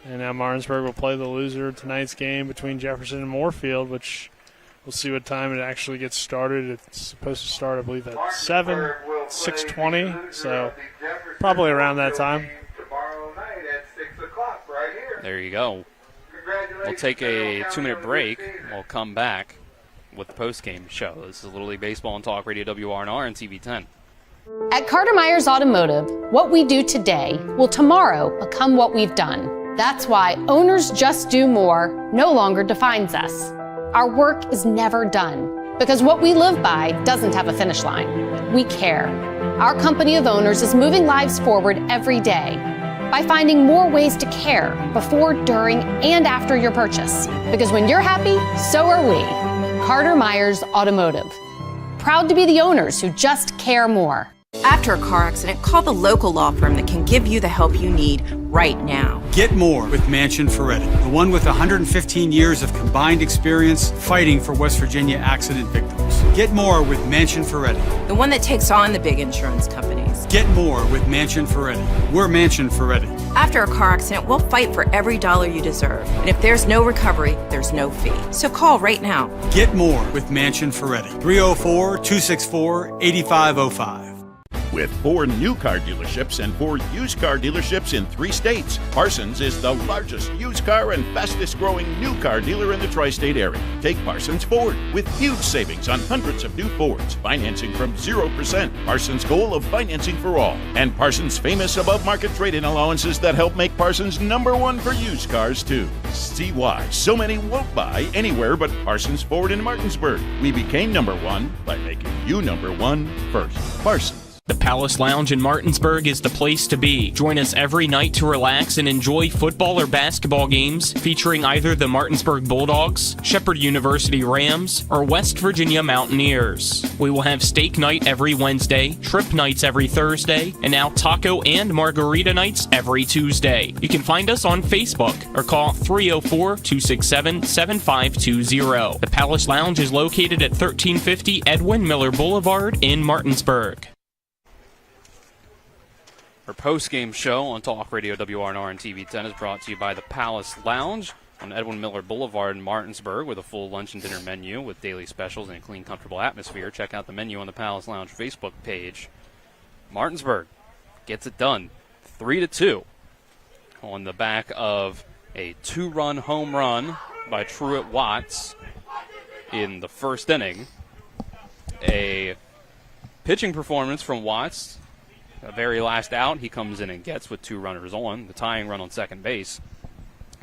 And now Martinsburg will play the loser of tonight's game between Jefferson and Moorfield, which we'll see what time it actually gets started. It's supposed to start, I believe, at 6:20, so probably around that time. There you go. We'll take a 2-minute break. We'll come back with the postgame show. This is Little League Baseball and Talk Radio WRNR and TV10. At Carter Myers Automotive, what we do today will tomorrow become what we've done. That's why Owners Just Do More no longer defines us. Our work is never done because what we live by doesn't have a finish line. We care. Our company of owners is moving lives forward every day by finding more ways to care before, during, and after your purchase. Because when you're happy, so are we. Carter Myers Automotive. Proud to be the owners who just care more. After a car accident, call the local law firm that can give you the help you need right now. Get more with Mansion Ferretti, the one with 115 years of combined experience fighting for West Virginia accident victims. Get more with Mansion Ferretti, the one that takes on the big insurance companies. Get more with Mansion Ferretti. We're Mansion Ferretti. After a car accident, we'll fight for every dollar you deserve. And if there's no recovery, there's no fee. So call right now. Get more with Mansion Ferretti. 304-264-8505. With 4 new car dealerships and 4 used car dealerships in 3 states, Parsons is the largest used car and fastest growing new car dealer in the tri-state area. Take Parsons Ford with huge savings on hundreds of new Fords, financing from 0%, Parsons' goal of financing for all, and Parsons' famous above-market trade-in allowances that help make Parsons #1 for used cars too. See why so many won't buy anywhere but Parsons Ford in Martinsburg. We became #1 by making you #1 first. Parsons. The Palace Lounge in Martinsburg is the place to be. Join us every night to relax and enjoy football or basketball games featuring either the Martinsburg Bulldogs, Shepherd University Rams, or West Virginia Mountaineers. We will have steak night every Wednesday, trip nights every Thursday, and now taco and margarita nights every Tuesday. You can find us on Facebook or call 304-267-7520. The Palace Lounge is located at 1350 Edwin Miller Boulevard in Martinsburg. Our post-game show on Talk Radio WRNR and TV10 is brought to you by the Palace Lounge on Edwin Miller Boulevard in Martinsburg with a full lunch and dinner menu with daily specials and a clean, comfortable atmosphere. Check out the menu on the Palace Lounge Facebook page. Martinsburg gets it done 3-2 on the back of a 2-run home run by Truett Watts in the first inning. A pitching performance from Watts. The very last out, he comes in and gets with 2 runners on, the tying run on second base,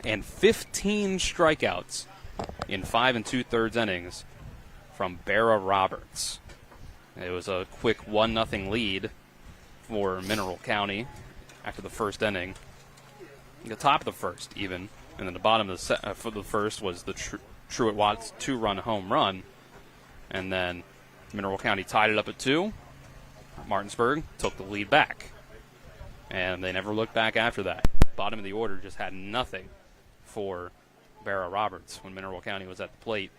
and 15 strikeouts in 5 2/3 innings from Barra Roberts. It was a quick 1-0 lead for Mineral County after the first inning. The top of the first, even, and then the bottom of for the first was the Truett Watts 2-run home run, and then Mineral County tied it up at 2. Martinsburg took the lead back, and they never looked back after that. Bottom of the order just had nothing for Barra Roberts when Mineral County was at the plate.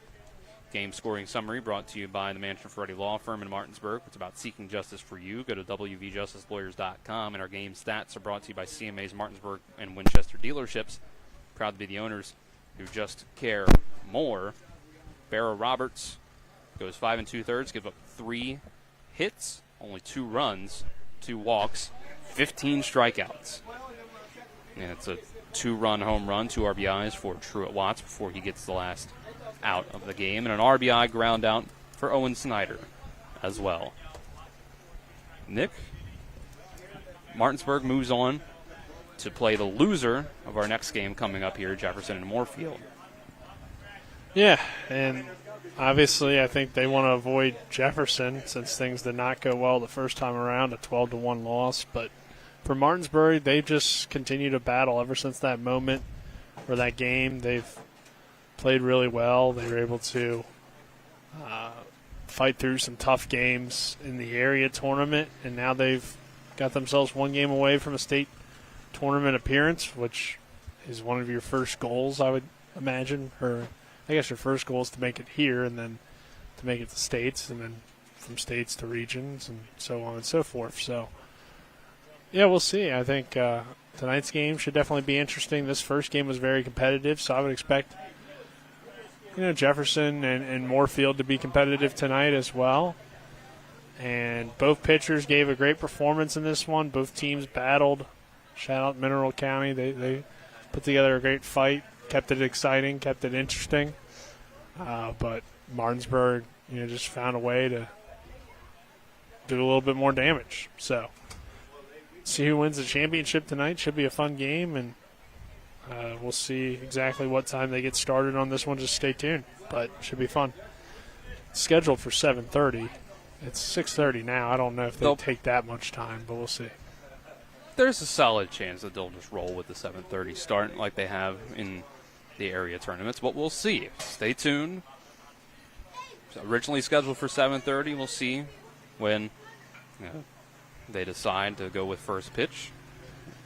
Game scoring summary brought to you by the Mansion Ferretti Law Firm in Martinsburg. It's about seeking justice for you. Go to wvjusticelawyers.com, and our game stats are brought to you by CMA's Martinsburg and Winchester dealerships. Proud to be the owners who just care more. Barra Roberts goes 5 2/3, gives up 3 hits, only 2 runs, 2 walks, 15 strikeouts. And it's a 2-run home run, 2 RBIs for Truett Watts before he gets the last out of the game, and an RBI ground out for Owen Snyder as well. Nick, Martinsburg moves on to play the loser of our next game coming up here, Jefferson and Moorfield. Yeah, and obviously I think they want to avoid Jefferson since things did not go well the first time around, a 12-1 loss. But for Martinsburg, they just continue to battle ever since that moment or that game. They've played really well. They were able to fight through some tough games in the area tournament, and now they've got themselves 1 game away from a state tournament appearance, which is one of your first goals, I would imagine, or I guess your first goal is to make it here and then to make it to states and then from states to regions and so on and so forth. So, yeah, we'll see. I think tonight's game should definitely be interesting. This first game was very competitive, so I would expect Jefferson and Moorfield to be competitive tonight as well. And both pitchers gave a great performance in this one. Both teams battled. Shout out Mineral County. They put together a great fight. Kept it exciting, kept it interesting. But Martinsburg, just found a way to do a little bit more damage. So, see who wins the championship tonight. Should be a fun game, and we'll see exactly what time they get started on this one. Just stay tuned, but should be fun. It's scheduled for 7:30. It's 6:30 now. I don't know if they'll take that much time, but we'll see. There's a solid chance that they'll just roll with the 7:30 start like they have in the area tournaments, but we'll see. Stay tuned. It's originally scheduled for 7:30. We'll see when they decide to go with first pitch.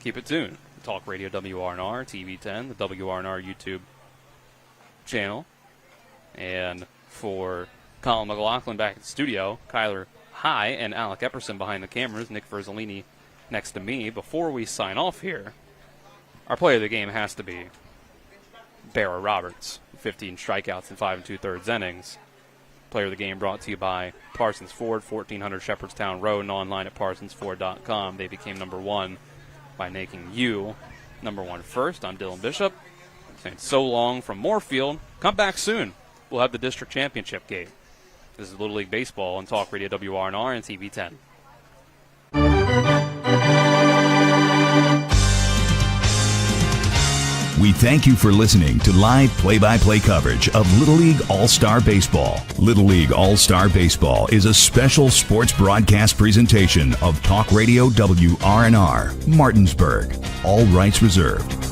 Keep it tuned. Talk Radio WRNR, TV10, the WRNR YouTube channel. And for Colin McLaughlin back at the studio, Kyler High and Alec Epperson behind the cameras, Nick Verzolini next to me. Before we sign off here, our player of the game has to be Barra Roberts, 15 strikeouts in 5 2/3 innings. Player of the game brought to you by Parsons Ford, 1400 Shepherdstown Road, and online at parsonsford.com. They became number 1 by making you number 1 first. I'm Dylan Bishop, saying so long from Moorfield. Come back soon. We'll have the district championship game. This is Little League Baseball on Talk Radio WRNR and TV10. We thank you for listening to live play-by-play coverage of Little League All-Star Baseball. Little League All-Star Baseball is a special sports broadcast presentation of Talk Radio WRNR, Martinsburg. All rights reserved.